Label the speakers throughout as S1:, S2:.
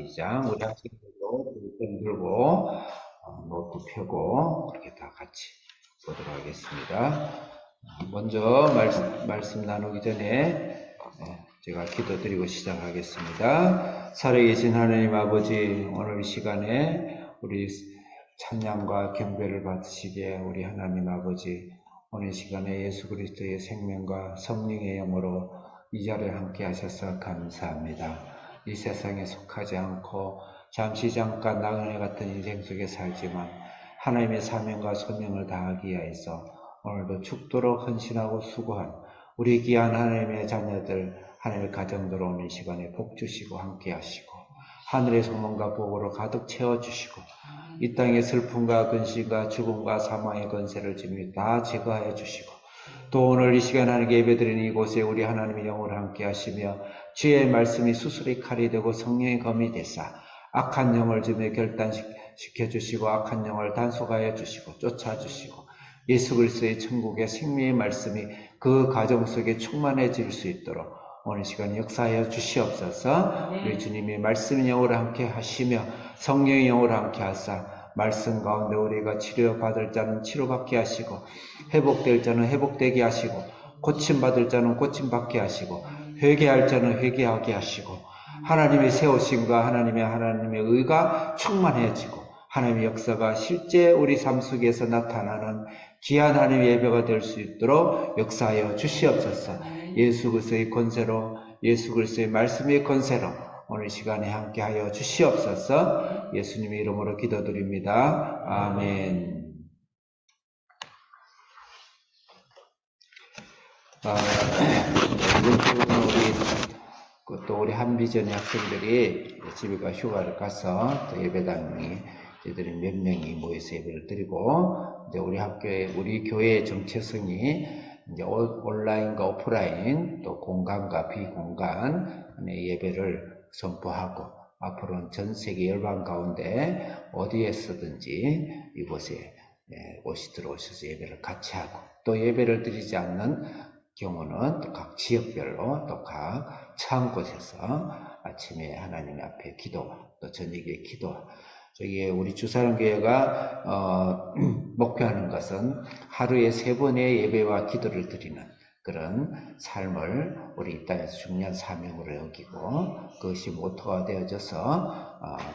S1: 시작. 우리 학생들도 펜 들고 노트 펴고 그렇게 다 같이 보도록 하겠습니다. 먼저 말씀 나누기 전에 제가 기도드리고 시작하겠습니다. 살아계신 하나님 아버지, 오늘 시간에 우리 찬양과 경배를 받으시기에 우리 하나님 아버지, 오늘 시간에 예수 그리스도의 생명과 성령의 영으로 이 자리에 함께 하셔서 감사합니다. 이 세상에 속하지 않고 잠시 잠깐 나그네 같은 인생 속에 살지만 하나님의 사명과 소명을 다하기 위해서 오늘도 죽도록 헌신하고 수고한 우리 귀한 하나님의 자녀들, 하나님의 가정들 오는 시간에 복 주시고 함께 하시고 하늘의 소망과 복으로 가득 채워주시고 이 땅의 슬픔과 근심과 죽음과 사망의 권세를 지금 다 제거하여 주시고 또 오늘 이 시간 하나님께 예배드리는 이곳에 우리 하나님의 영으로 함께 하시며 주의 말씀이 수술의 칼이 되고 성령의 검이 되사 악한 영을 지며 결단시켜 주시고 악한 영을 단속하여 주시고 쫓아주시고 예수 그리스도의 천국의 생명의 말씀이 그 가정 속에 충만해질 수 있도록 오늘 시간 역사하여 주시옵소서. 우리 주님의 말씀의 영으로 함께 하시며 성령의 영으로 함께 하사 말씀 가운데 우리가 치료받을 자는 치료받게 하시고 회복될 자는 회복되게 하시고 고침받을 자는 고침받게 하시고 회개할 자는 회개하게 하시고 하나님의 세우심과 하나님의 의가 충만해지고 하나님의 역사가 실제 우리 삶 속에서 나타나는 귀한 하나님의 예배가 될 수 있도록 역사하여 주시옵소서. 예수 그리스도의 권세로 예수 그리스도의 말씀의 권세로 오늘 시간에 함께하여 주시옵소서. 예수님의 이름으로 기도드립니다. 아멘. 이번 주는 우리 한비전의 학생들이 집에가 휴가를 가서 또 예배당이 저희들이 몇 명이 모여서 예배를 드리고 이제 우리 교회의 정체성이 이제 온라인과 오프라인 또 공간과 비공간의 예배를 선포하고 앞으로는 전 세계 열방 가운데 어디에서든지 이곳에 옷이 들어오셔서 예배를 같이 하고 또 예배를 드리지 않는 경우는 또 각 지역별로 또 각 처한 곳에서 아침에 하나님 앞에 기도와 또 저녁에 기도와 저기 우리 주사랑교회가 목표하는 것은 하루에 3번의 예배와 기도를 드리는 그런 삶을 우리 이 땅에서 중요한 사명으로 여기고 그것이 모토가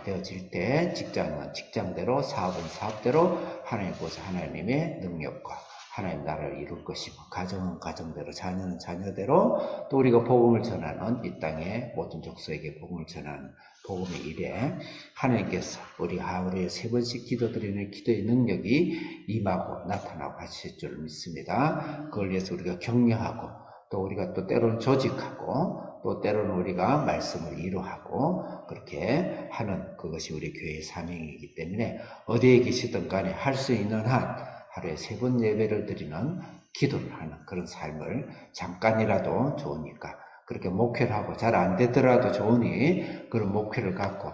S1: 되어질 때 직장은 직장대로 사업은 사업대로 하나님께서 하나님의 능력과 하나님 나라를 이룰 것이고 가정은 가정대로 자녀는 자녀대로 또 우리가 복음을 전하는 이 땅의 모든 족속에게 복음을 전하는 복음의 일에 하나님께서 우리 하루에 3번씩 기도드리는 기도의 능력이 임하고 나타나고 하실 줄 믿습니다. 그걸 위해서 우리가 격려하고 또 우리가 또 때로는 조직하고 또 때로는 우리가 말씀을 이루하고 그렇게 하는 그것이 우리 교회의 사명이기 때문에 어디에 계시든 간에 할 수 있는 한 하루에 3번 예배를 드리는 기도를 하는 그런 삶을 잠깐이라도 좋으니까 그렇게 목회를 하고 잘 안 되더라도 좋으니 그런 목회를 갖고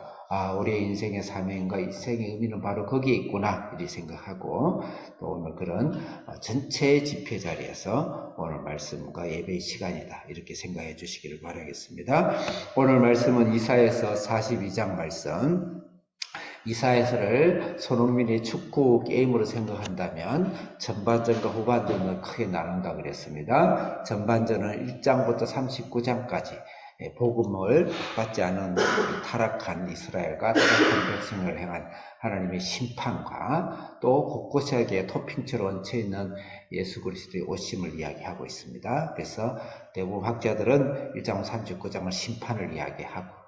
S1: 우리의 인생의 사명과 인생의 의미는 바로 거기에 있구나 이렇게 생각하고 또 오늘 그런 전체 집회 자리에서 오늘 말씀과 예배의 시간이다 이렇게 생각해 주시기를 바라겠습니다. 오늘 말씀은 이사야서 42장 말씀. 이사야서를 손흥민의 축구 게임으로 생각한다면 전반전과 후반전은 크게 나눈다 그랬습니다. 전반전은 1장부터 39장까지 복음을 받지 않은 타락한 이스라엘과 타락한 백성을 향한 하나님의 심판과 또 곳곳에 토핑처럼 얹혀있는 예수 그리스도의 오심을 이야기하고 있습니다. 그래서 대부분 학자들은 1장 39장을 심판을 이야기하고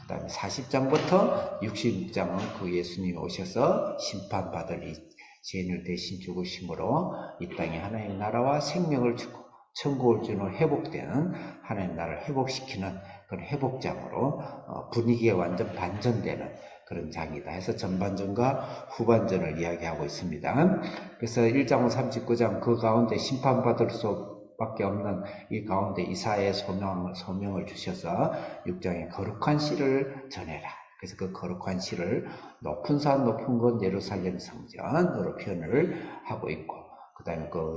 S1: 그 다음에 40장부터 66장은 그 예수님이 오셔서 심판받을 이 죄인을 대신 죽으심으로 이 땅에 하나님의 나라와 생명을 주고 천국을 주는 회복되는 하나님의 나라를 회복시키는 그런 회복장으로 분위기가 완전 반전되는 그런 장이다 해서 전반전과 후반전을 이야기하고 있습니다. 그래서 1장 39장 그 가운데 심판받을 수 밖에 없는 이 가운데 이사야의 소명을 주셔서 6장에 거룩한 시를 전해라. 그래서 그 거룩한 시를 높은 산 높은 곳 예루살렘 성전으로 표현을 하고 있고 그 다음에 그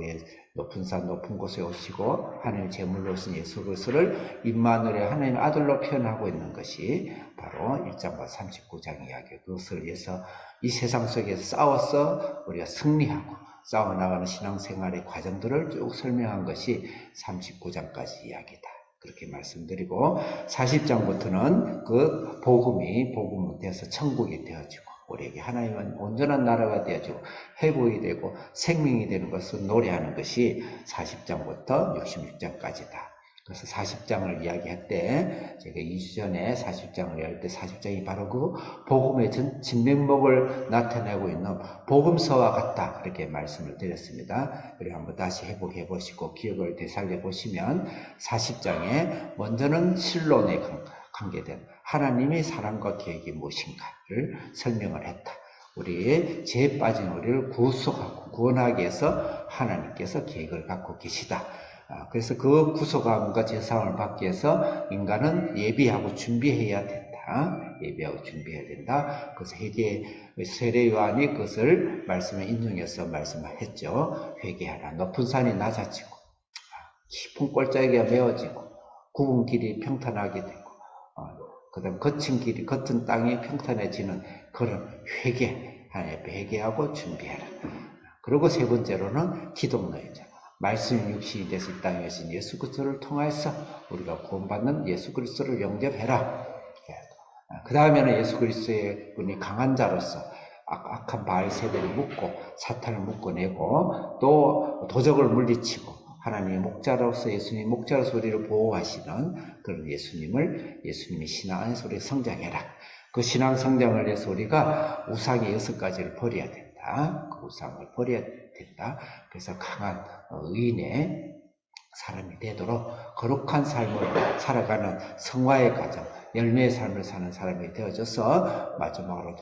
S1: 높은 산 높은 곳에 오시고 하나님 제물로 오신 예수 그리스도를 임마누엘의 하나님의 아들로 표현하고 있는 것이 바로 1장과 39장 이야기예요. 그것을 위해서 이 세상 속에서 싸워서 우리가 승리하고 싸워나가는 신앙생활의 과정들을 쭉 설명한 것이 39장까지 이야기다. 그렇게 말씀드리고 40장부터는 그 복음이 돼서 천국이 되어지고 우리에게 하나님은 온전한 나라가 되어지고 회복이 되고 생명이 되는 것을 노래하는 것이 40장부터 66장까지다. 그래서 40장을 이야기할 때 제가 2주 전에 40장을 이야기할 때 40장이 바로 그 복음의 진면목을 나타내고 있는 복음서와 같다 그렇게 말씀을 드렸습니다. 그리고 한번 다시 회복해 보시고 기억을 되살려 보시면 40장에 먼저는 신론에 관계된 하나님의 사랑과 계획이 무엇인가를 설명을 했다. 우리의 죄에 빠진 우리를 구속하고 구원하기 위해서 하나님께서 계획을 갖고 계시다. 그래서 그 구속함과 제사함을 받기 위해서 인간은 예비하고 준비해야 된다. 예비하고 준비해야 된다. 그래서 세례 요한이 그것을 말씀에 인용해서 말씀을 했죠. 회개하라. 높은 산이 낮아지고 깊은 골짜기가 메워지고 굽은 길이 평탄하게 되고 그 다음 겉은 땅이 평탄해지는 그런 회개하고 준비해라. 그리고 세 번째로는 기독론이죠. 말씀이 육신이 돼서 이 땅에 오신 예수 그리스도를 통해서 우리가 구원받는 예수 그리스도를 영접해라. 그 다음에는 예수 그리스도의 분이 강한 자로서 악한 바알 세대를 묶고 사탄을 묶어내고 또 도적을 물리치고 하나님의 목자로서 예수님의 목자로서 우리를 보호하시는 그런 예수님의 신앙 안에서 우리가 성장해라. 그 신앙 성장을 위해서 우리가 우상의 6가지를 버려야 된다. 그 우상을 버려야 된다. 그래서 강한 의인의 사람이 되도록 거룩한 삶을 살아가는 성화의 과정, 열매의 삶을 사는 사람이 되어져서 마지막으로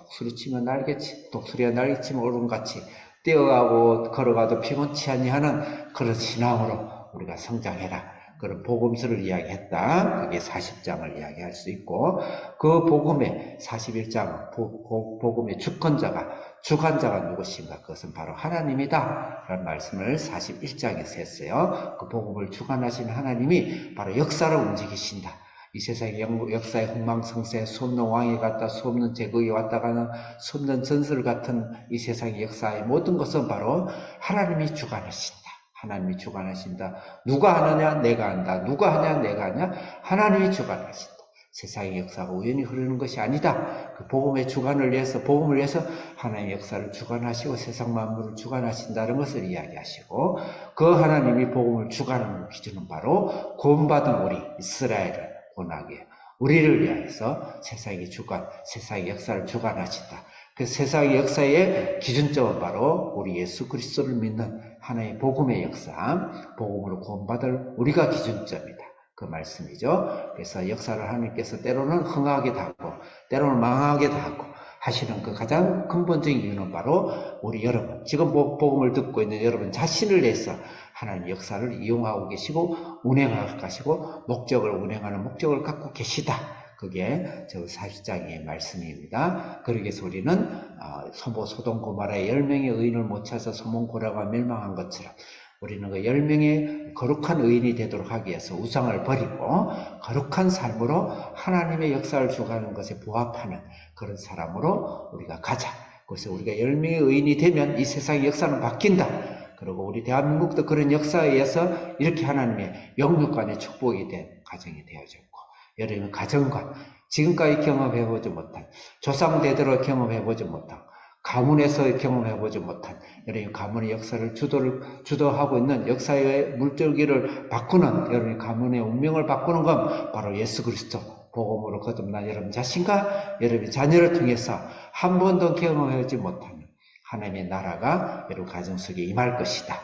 S1: 독수리가 날개치면 오름같이 뛰어가고 걸어가도 피곤치 아니하는 그런 신앙으로 우리가 성장해라. 그런 복음서를 이야기했다. 그게 40장을 이야기할 수 있고 그 복음의 41장 복음의 주관자가 누구신가? 그것은 바로 하나님이다. 라는 말씀을 41장에서 했어요. 그 복음을 주관하시는 하나님이 바로 역사를 움직이신다. 이 세상의 역사의 흥망성쇠, 수없는 왕이 갔다, 수없는 제국이 왔다 가는 수없는 전설 같은 이 세상의 역사의 모든 것은 바로 하나님이 주관하신다. 하나님이 주관하신다. 누가 하느냐? 내가 한다. 누가 하냐? 내가 하냐? 하나님이 주관하신다. 세상의 역사가 우연히 흐르는 것이 아니다. 그 복음의 주관을 위해서, 복음을 위해서 하나님의 역사를 주관하시고 세상 만물을 주관하신다는 것을 이야기하시고 그 하나님이 복음을 주관하는 기준은 바로 구원받은 우리 이스라엘을 원하게 우리를 위하여서 세상의 역사를 주관하신다. 그 세상의 역사의 기준점은 바로 우리 예수 그리스도를 믿는 하나의 복음의 역사, 복음으로 구원받을 우리가 기준점이다. 그 말씀이죠. 그래서 역사를 하나님께서 때로는 흥하게 하고 때로는 망하게 하고 하시는 그 가장 근본적인 이유는 바로 우리 여러분, 지금 복음을 듣고 있는 여러분 자신을 위해서 하나님 역사를 이용하고 계시고 운행하고 가시고 운행하는 목적을 갖고 계시다. 그게 저 40장의 말씀입니다. 그러기 위해서 우리는 소돔 고모라의 10명의 의인을 못 찾아서 소돔 고모라가 멸망한 것처럼 우리는 그 10명의 거룩한 의인이 되도록 하기 위해서 우상을 버리고 거룩한 삶으로 하나님의 역사를 주관하는 것에 부합하는 그런 사람으로 우리가 가자. 그래서 우리가 10명의 의인이 되면 이 세상의 역사는 바뀐다. 그리고 우리 대한민국도 그런 역사에 의해서 이렇게 하나님의 영육간의 축복이 된 가정이 되어졌고 여러분 가정관, 지금까지 경험해보지 못한 조상대대로 경험해보지 못한 가문에서 경험해보지 못한 여러분 가문의 역사를 주도하고 있는 역사의 물줄기를 바꾸는 여러분 가문의 운명을 바꾸는 건 바로 예수 그리스도 복음으로 거듭난 여러분 자신과 여러분 자녀를 통해서 한 번도 경험하지 못한 하나님의 나라가 여러분 가정 속에 임할 것이다.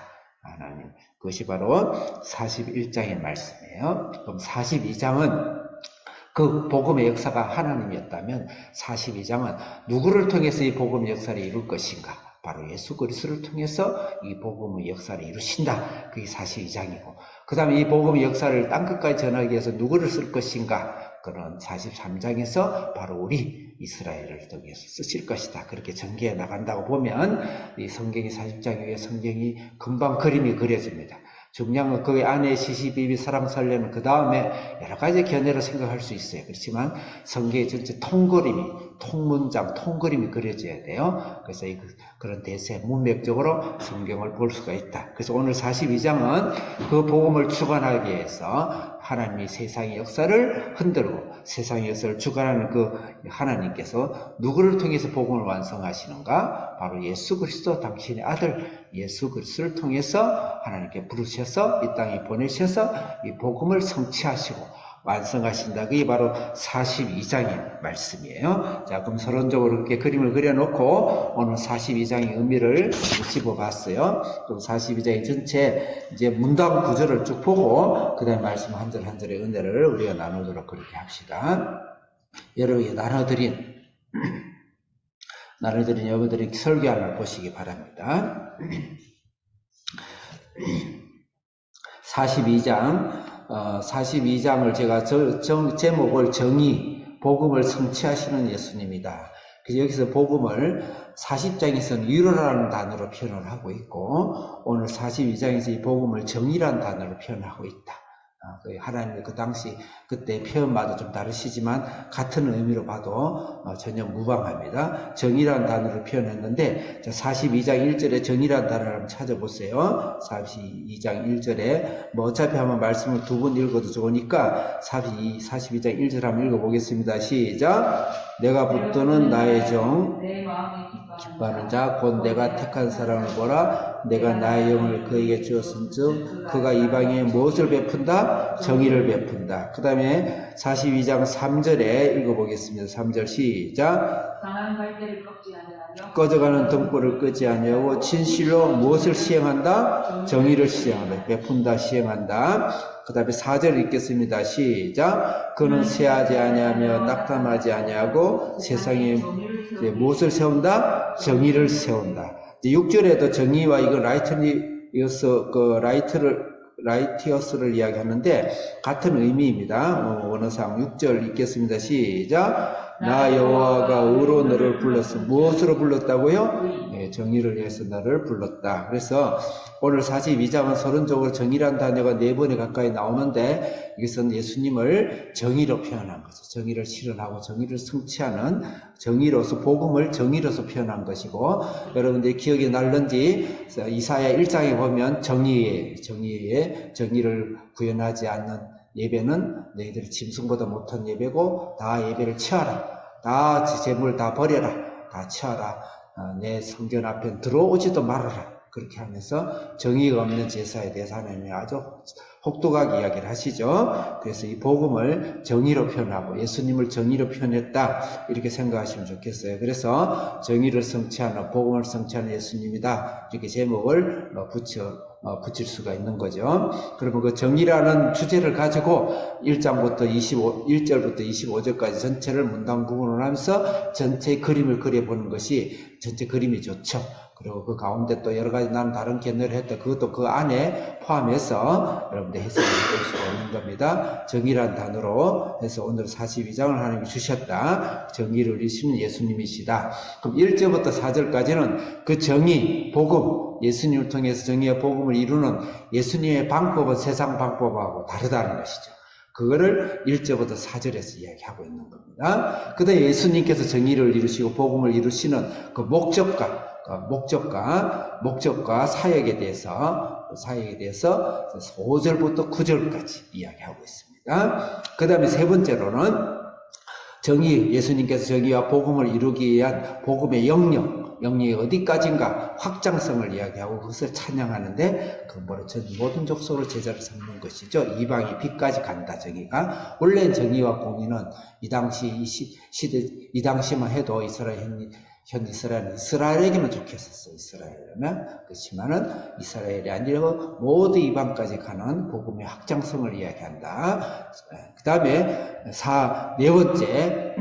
S1: 하나님 그것이 바로 41장의 말씀이에요. 그럼 42장은 그 복음의 역사가 하나님이었다면 42장은 누구를 통해서 이 복음의 역사를 이룰 것인가? 바로 예수 그리스도를 통해서 이 복음의 역사를 이루신다. 그게 42장이고 그 다음에 이 복음의 역사를 땅끝까지 전하기 위해서 누구를 쓸 것인가? 그런 43장에서 바로 우리 이스라엘을 통해서 쓰실 것이다. 그렇게 전개해 나간다고 보면 이 성경이 40장 위에 성경이 금방 그림이 그려집니다. 중요한 건 그 안에 시시비비 사랑 설레는 그 다음에 여러 가지 견해로 생각할 수 있어요. 그렇지만 성경의 전체 통그림이, 통문장, 통그림이 그려져야 돼요. 그래서 그런 대세, 문맥적으로 성경을 볼 수가 있다. 그래서 오늘 42장은 그 복음을 주관하기 위해서 하나님이 세상의 역사를 흔들고 세상의 역사를 주관하는 그 하나님께서 누구를 통해서 복음을 완성하시는가? 바로 예수 그리스도 당신의 아들 예수 그리스도를 통해서 하나님께 부르셔서 이 땅에 보내셔서 이 복음을 성취하시고 완성하신다. 그게 바로 42장의 말씀이에요. 자, 그럼 서론적으로 그렇게 그림을 그려놓고 오늘 42장의 의미를 집어봤어요. 그럼 42장의 전체 이제 문답 구조를 쭉 보고 그 다음에 말씀 한 절 한 절의 은혜를 우리가 나누도록 그렇게 합시다. 여러분이 나눠드린 여러분들이 설교하는 보시기 바랍니다. 42장을 제가 제목을 정의, 복음을 성취하시는 예수님이다. 그래서 여기서 복음을 40장에서는 위로라는 단어로 표현을 하고 있고 오늘 42장에서 이 복음을 정의라는 단어로 표현하고 있다. 하나님의 그 당시 그때 표현마다 좀 다르시지만 같은 의미로 봐도 전혀 무방합니다. 정의라는 단어를 표현했는데 42장 1절에 정의라는 단어를 한번 찾아보세요. 42장 1절에 뭐 어차피 한번 말씀을 두 번 읽어도 좋으니까 42장 1절 한번 읽어보겠습니다. 시작. 내가 붙드는 나의 정 기뻐하는 자 곧 내가 택한 사람을 보라. 내가 나의 영을 그에게 주었은즉 그가 이방에 무엇을 베푼다? 정의를 베푼다. 그 다음에 42장 3절에 읽어보겠습니다. 3절 시작.
S2: 강한 갈대를 꺾지 아니하며
S1: 꺼져가는 등불을 끄지 아니하고 진실로 무엇을 시행한다? 정의를 시행한다. 베푼다, 시행한다. 그 다음에 4절 읽겠습니다. 시작. 그는 쇠하지 아니하며 낙담하지 아니하고 세상에 무엇을 세운다? 정의를 세운다. 6절에도 정의와 이거 라이티어스를 이야기하는데 같은 의미입니다. 원어상 6절 읽겠습니다. 시작. 나 여호와가 의로 너를 불렀어. 무엇으로 불렀다고요? 네, 정의를 위해서 너를 불렀다. 그래서 오늘 42장은 서론적으로 정의란 단어가 4번에 가까이 나오는데 이것은 예수님을 정의로 표현한 거죠. 정의를 실현하고 정의를 성취하는 정의로서 복음을 정의로서 표현한 것이고 여러분들이 기억이 날는지 이사야 1장에 보면 정의를 구현하지 않는 예배는 너희들이 짐승보다 못한 예배고 다 예배를 취하라. 다 재물 다 버려라. 다 취하라. 내 성전 앞에 들어오지도 말아라. 그렇게 하면서 정의가 없는 제사에 대해서 하나님이 아주 혹독하게 이야기를 하시죠. 그래서 이 복음을 정의로 표현하고 예수님을 정의로 표현했다. 이렇게 생각하시면 좋겠어요. 그래서 정의를 성취하는 복음을 성취하는 예수님이다. 이렇게 제목을 붙일 수가 있는 거죠. 그러면 그 정의라는 주제를 가지고 1절부터 25절까지 전체를 문단 구분을 하면서 전체 그림을 그려보는 것이 전체 그림이 좋죠. 그리고 그 가운데 또 여러 가지 나는 다른 견해를 했다. 그것도 그 안에 포함해서 여러분들 해석을 볼 수가 있는 겁니다. 정의란 단어로 해서 오늘 42장을 하나님이 주셨다. 정의를 이루시는 예수님이시다. 그럼 1절부터 4절까지는 그 정의, 복음, 예수님을 통해서 정의와 복음을 이루는 예수님의 방법은 세상 방법하고 다르다는 것이죠. 그거를 1절부터 4절에서 이야기하고 있는 겁니다. 그 다음에 예수님께서 정의를 이루시고 복음을 이루시는 그 목적과 사역에 대해서 5절부터 9절까지 이야기하고 있습니다. 그 다음에 세 번째로는 예수님께서 정의와 복음을 이루기 위한 복음의 영역이 어디까지인가 확장성을 이야기하고 그것을 찬양하는데 모든 족속으로 제자를 삼는 것이죠. 이방이 빛까지 간다. 정의가 원래 정의와 공의는 이 당시만 해도 이스라엘에게만 좋겠었어요. 이스라엘이라면. 그렇지만은 이스라엘이 아니라 모두 이방까지 가는 복음의 확장성을 이야기한다. 그 다음에 네 번째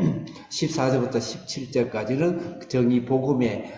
S1: 14절부터 17절까지는 정의 복음의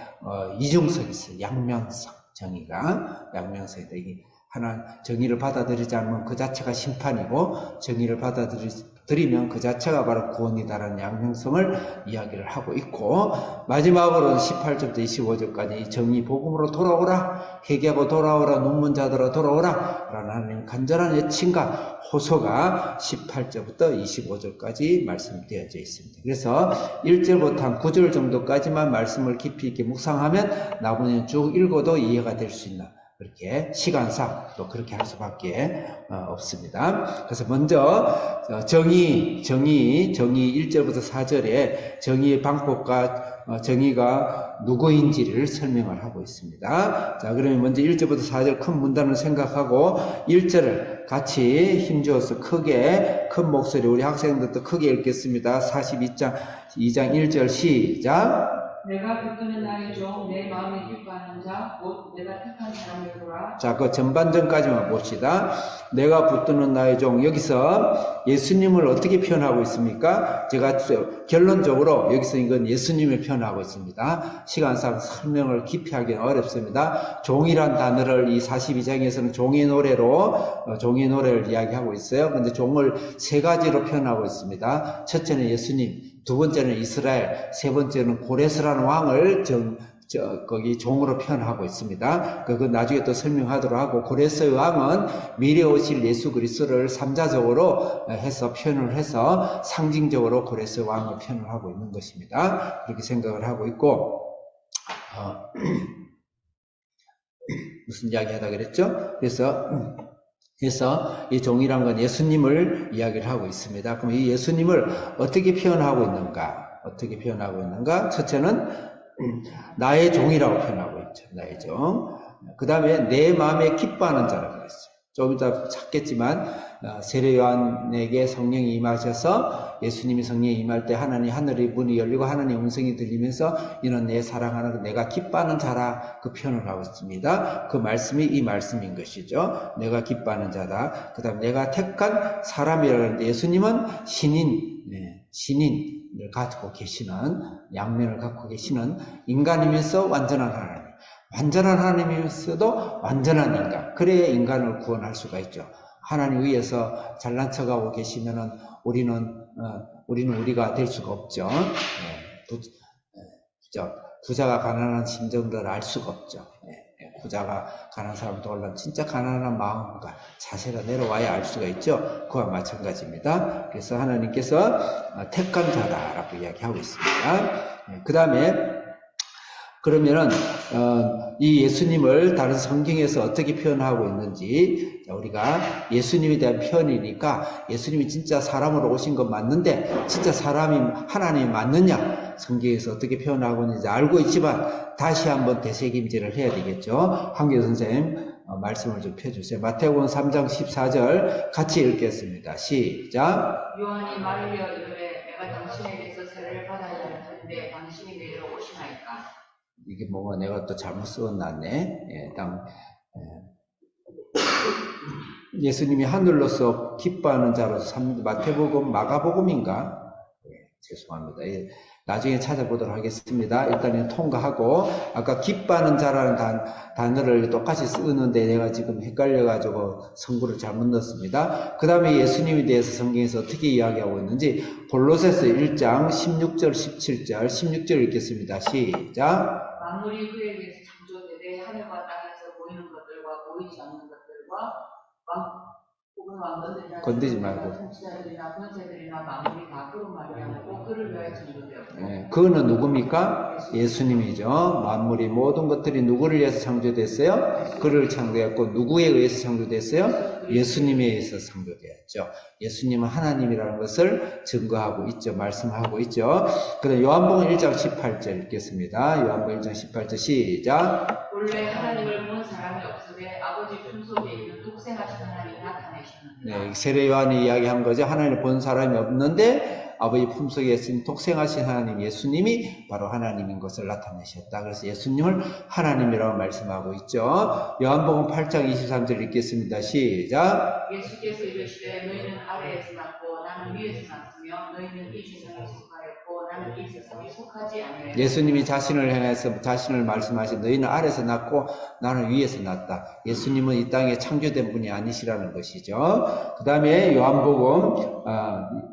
S1: 이중성이 있어요. 양면성. 정의가 양면성이다. 이게 하나 정의를 받아들이지 않으면 그 자체가 심판이고 정의를 받아들이지 드리면 그 자체가 바로 구원이다라는 양면성을 이야기를 하고 있고, 마지막으로는 18절부터 25절까지 이 정의 복음으로 돌아오라, 회개하고 돌아오라, 눈먼 자들아 돌아오라 라는 하나님 간절한 애칭과 호소가 18절부터 25절까지 말씀되어져 있습니다. 그래서 1절부터 한 9절 정도까지만 말씀을 깊이 있게 묵상하면 나머지는 쭉 읽어도 이해가 될 수 있는, 그렇게 시간상 또 그렇게 할 수밖에 없습니다. 그래서 먼저 정의 1절부터 4절에 정의의 방법과 정의가 누구인지를 설명을 하고 있습니다. 자, 그러면 먼저 1절부터 4절 큰 문단을 생각하고 1절을 같이 힘주어서 크게, 큰 목소리 우리 학생들도 크게 읽겠습니다. 42장 2장 1절 시작.
S2: 내가 붙드는 나의 종, 내 마음에 기뻐하는 자, 곧 내가 택한 사람이로라.
S1: 자, 그 전반전까지만 봅시다. 내가 붙드는 나의 종. 여기서 예수님을 어떻게 표현하고 있습니까? 제가 결론적으로 여기서 이건 예수님을 표현하고 있습니다. 시간상 설명을 깊이 하기는 어렵습니다. 종이란 단어를 이 42장에서는 종의 노래를 이야기하고 있어요. 근데 종을 세 가지로 표현하고 있습니다. 첫째는 예수님, 두 번째는 이스라엘, 세 번째는 고레스라는 왕을 거기 종으로 표현하고 있습니다. 그건 나중에 또 설명하도록 하고, 고레스의 왕은 미래 오실 예수 그리스도를 3자적으로 해서 표현을 해서 상징적으로 고레스의 왕을 표현을 하고 있는 것입니다. 그렇게 생각을 하고 있고, 무슨 이야기 하다 그랬죠? 그래서 이 종이란 건 예수님을 이야기를 하고 있습니다. 그럼 이 예수님을 어떻게 표현하고 있는가? 첫째는 나의 종이라고 표현하고 있죠. 나의 종. 그 다음에 내 마음에 기뻐하는 자라고 했어요. 좀 이따 찾겠지만 세례 요한에게 성령이 임하셔서 예수님이 성령이 임할 때 하나님 하늘의 문이 열리고 하나님 음성이 들리면서 이는 내 사랑하는 내가 기뻐하는 자라, 그 표현을 하고 있습니다. 그 말씀이 이 말씀인 것이죠. 내가 기뻐하는 자다. 그 다음에 내가 택한 사람이라고 하는데, 예수님은 신인을 갖고 계시는, 양면을 갖고 계시는 인간이면서 완전한 하나님이면서도 완전한 인간. 그래야 인간을 구원할 수가 있죠. 하나님 위에서 잘난 척하고 계시면은 우리는 우리가 될 수가 없죠. 부자가 가난한 심정들을 알 수가 없죠. 부자가 가난한 사람을 도우려면 진짜 가난한 마음과 자세가 내려와야 알 수가 있죠. 그와 마찬가지입니다. 그래서 하나님께서 택한 자다라고 이야기하고 있습니다. 그 다음에 그러면은 이 예수님을 다른 성경에서 어떻게 표현하고 있는지, 우리가 예수님에 대한 표현이니까 예수님이 진짜 사람으로 오신 건 맞는데 진짜 사람이 하나님이 맞느냐, 성경에서 어떻게 표현하고 있는지 알고 있지만 다시 한번 되새김질을 해야 되겠죠. 한교 선생님 말씀을 좀 펴주세요. 마태복음 3장 14절 같이 읽겠습니다. 시작.
S2: 요한이 말하려 이르되 내가 당신에게서 세례를 받아야 하는데 당신이 내게로 오시나이까.
S1: 이게 뭐가 내가 또 잘못 써놨네. 예수님이 하늘로서 기뻐하는 자로서 마태복음, 마가복음인가? 죄송합니다. 나중에 찾아보도록 하겠습니다. 일단은 통과하고, 아까 기뻐하는 자라는 단어를 똑같이 쓰는데 내가 지금 헷갈려가지고 성구를 잘못 넣었습니다. 그 다음에 예수님에 대해서 성경에서 어떻게 이야기하고 있는지 골로새서 1장 16절 17절 16절 읽겠습니다. 시작.
S2: 만물이 그에 의해서 창조되되 하늘과 땅에서 보이는 것들과 보이지 않는 것들과 혹은 왕건들이나
S1: 건드지 말고
S2: 통치자들이나 권세들이나 만물이 다 그로 말미암고 그를 위하여 창조되었고.
S1: 그거는 누굽니까? 예수님이죠. 만물이 모든 것들이 누구를 위해서 창조됐어요? 그를 창조했고, 누구에 의해서 창조됐어요? 예수님에 의해서 창조되었죠. 예수님은 하나님이라는 것을 증거하고 있죠. 말씀하고 있죠. 그다음 요한복음 1장 18절 읽겠습니다. 요한복음 1장 18절 시작.
S2: 원래 하나님을 본 사람이 없으되 아버지 품속에 있는 독생하신 하나님이 나타내셨느니라.
S1: 세례 요한이 이야기한 거죠. 하나님을 본 사람이 없는데 아버지 품속에 있는 독생하신 하나님 예수님이 바로 하나님인 것을 나타내셨다. 그래서 예수님을 하나님이라고 말씀하고 있죠. 요한복음 8장 23절 읽겠습니다. 시작.
S2: 예수께서 이르시되 너희는 아래에서 났고 나는 위에서 났으며 너희는 이 세상에 속하였고 나는 이 세상에 속하지 않아요.
S1: 예수님이 자신을 향해서 자신을 말씀하신 너희는 아래서 났고 나는 위에서 났다. 예수님은 이 땅에 창조된 분이 아니시라는 것이죠. 그 다음에 요한복음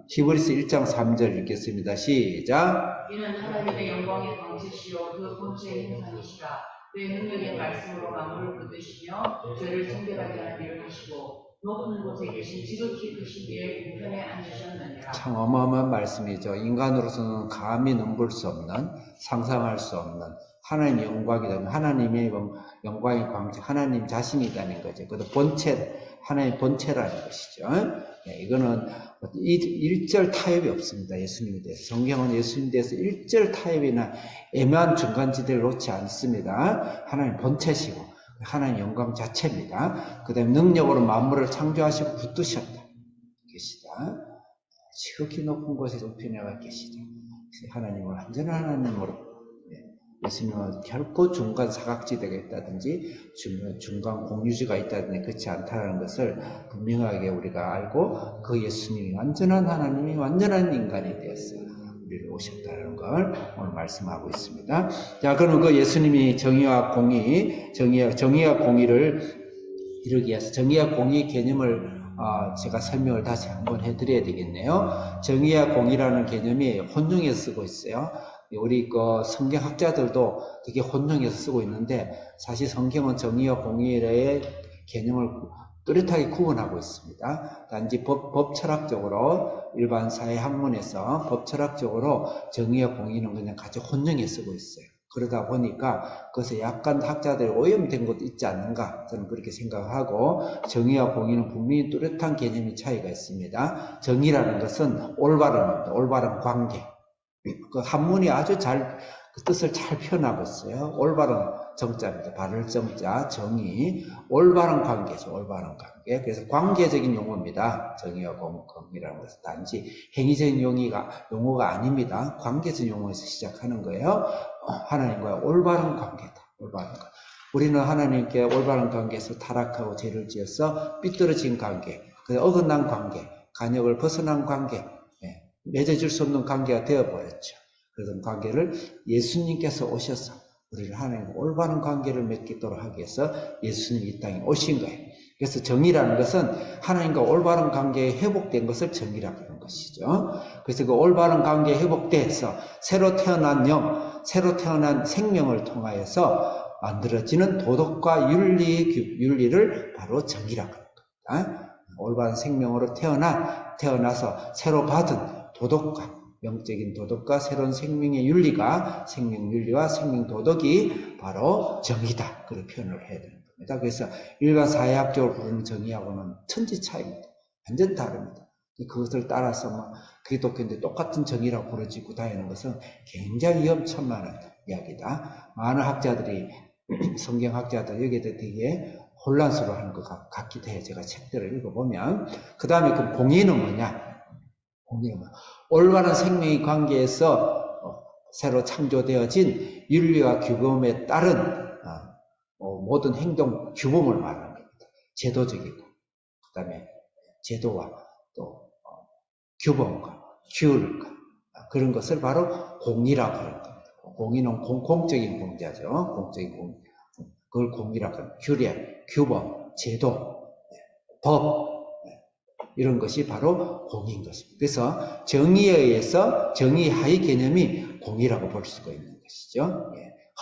S1: 히브리서 1장 3절 읽겠습니다. 시작.
S2: 이는 하나님의 영광의 광채시요 그 본체의 형상이시라. 그의 능력의 말씀으로 만물을 만드시며 죄를 정결하게 하는 일을 하시고 높은 곳에 계신 지극히 크신 이의 우편에 앉으셨느니라.
S1: 참 어마어마한 말씀이죠. 인간으로서는 감히 넘볼 수 없는, 상상할 수 없는 하나님의 영광이다. 하나님의 영광의 광채, 하나님 자신이라는 거죠. 그것도 본체, 하나님의 본체라는 것이죠. 이거는 일절 타협이 없습니다. 예수님에 대해서. 성경은 예수님에 대해서 일절 타협이나 애매한 중간지대를 놓지 않습니다. 하나님 본체시고 하나님 영광 자체입니다. 그 다음에 능력으로 만물을 창조하시고 붙드셨다. 계시다. 지극히 높은 곳에 우편에가 계시다. 하나님은 완전한 하나님으로 예수님은 결코 중간 사각지대가 있다든지 중간 공유지가 있다든지 그렇지 않다는 것을 분명하게 우리가 알고 그 예수님이 완전한 하나님이 완전한 인간이 되었어요. 우리를 오셨다는 걸 오늘 말씀하고 있습니다. 자, 그럼 그 예수님이 정의와 공의를 이루기 위해서 정의와 공의 개념을 제가 설명을 다시 한번 해드려야 되겠네요. 정의와 공의라는 개념이 혼용해서 쓰고 있어요. 우리 성경학자들도 되게 혼용해서 쓰고 있는데 사실 성경은 정의와 공의의 개념을 뚜렷하게 구분하고 있습니다. 단지 법 철학적으로 일반 사회 학문에서 법 철학적으로 정의와 공의는 그냥 같이 혼용해 쓰고 있어요. 그러다 보니까 그것에 약간 학자들이 오염된 것도 있지 않는가 저는 그렇게 생각하고 정의와 공의는 분명히 뚜렷한 개념의 차이가 있습니다. 정의라는 것은 올바름입니다. 올바른 관계. 그 한문이 아주 그 뜻을 잘 표현하고 있어요. 올바른 정자입니다. 바를 정자, 정의, 올바른 관계죠. 올바른 관계. 그래서 관계적인 용어입니다. 정의와 공의라는 것은 단지 행위적인 용어가 아닙니다. 관계적 용어에서 시작하는 거예요. 하나님과의 올바른 관계다. 올바른 관계. 우리는 하나님께 올바른 관계에서 타락하고 죄를 지어서 삐뚤어진 관계, 어긋난 관계, 간역을 벗어난 관계, 맺어질 수 없는 관계가 되어버렸죠. 그런 관계를 예수님께서 오셔서 우리를 하나님과 올바른 관계를 맺도록 하기 위해서 예수님이 이 땅에 오신 거예요. 그래서 정의라는 것은 하나님과 올바른 관계에 회복된 것을 정의라고 하는 것이죠. 그래서 그 올바른 관계에 회복돼서 새로 태어난 새로 태어난 생명을 통하여서 만들어지는 도덕과 윤리를 바로 정의라고 하는 겁니다. 올바른 생명으로 태어나서 새로 받은 도덕과 영적인 도덕과 새로운 생명의 윤리가 생명 윤리와 생명 도덕이 바로 정의다. 그렇게 표현을 해야 되는 겁니다. 그래서 일반 사회학적으로 부르는 정의하고는 천지 차이입니다. 완전 다릅니다. 그것을 따라서 기독교인데 똑같은 정의라고 부르지고 다니는 것은 굉장히 위험천만한 이야기다. 많은 학자들이 성경학자들 여기에 되게 혼란스러워하는 것 같기도 해요. 제가 책들을 읽어보면. 그 다음에 그 공의는 뭐냐? 올바른 생명의 관계에서 새로 창조되어진 윤리와 규범에 따른 모든 행동 규범을 말하는 겁니다. 제도적이고 그 다음에 제도와 또 규범과 규율과 그런 것을 바로 공의라고 하는 겁니다. 공의는 공적인 공자죠. 공적인 공. 그걸 공의라고 합니다. 규례, 규범, 제도, 법 이런 것이 바로 공의인 것입니다. 그래서 정의에 의해서 정의하의 개념이 공의라고 볼 수가 있는 것이죠.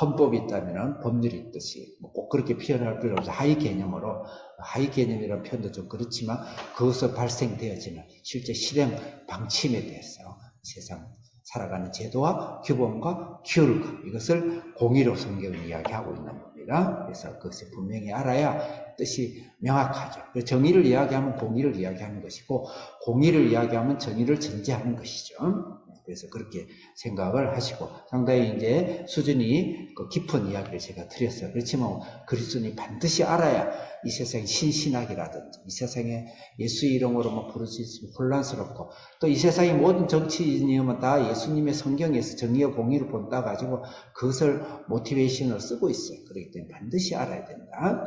S1: 헌법이 있다면 법률이 있듯이 꼭 그렇게 표현할 필요 없어요. 하의 개념으로 하의 개념이라는 표현도 좀 그렇지만 그것을 발생되어지는 실제 실행 방침에 대해서 세상 살아가는 제도와 규범과 규율과 이것을 공의로 성경은 이야기하고 있는 겁니다. 그래서 그것을 분명히 알아야 뜻이 명확하죠. 정의를 이야기하면 공의를 이야기하는 것이고 공의를 이야기하면 정의를 전제하는 것이죠. 그래서 그렇게 생각을 하시고 상당히 이제 수준이 깊은 이야기를 제가 드렸어요. 그렇지만 그리스도인이 반드시 알아야 이 세상의 신신학이라든지 이 세상에 예수 이름으로 부를 수 있으면 혼란스럽고 또 이 세상의 모든 정치인이면 다 예수님의 성경에서 정의와 공의를 본다 가지고 그것을 모티베이션을 쓰고 있어요. 그렇기 때문에 반드시 알아야 된다.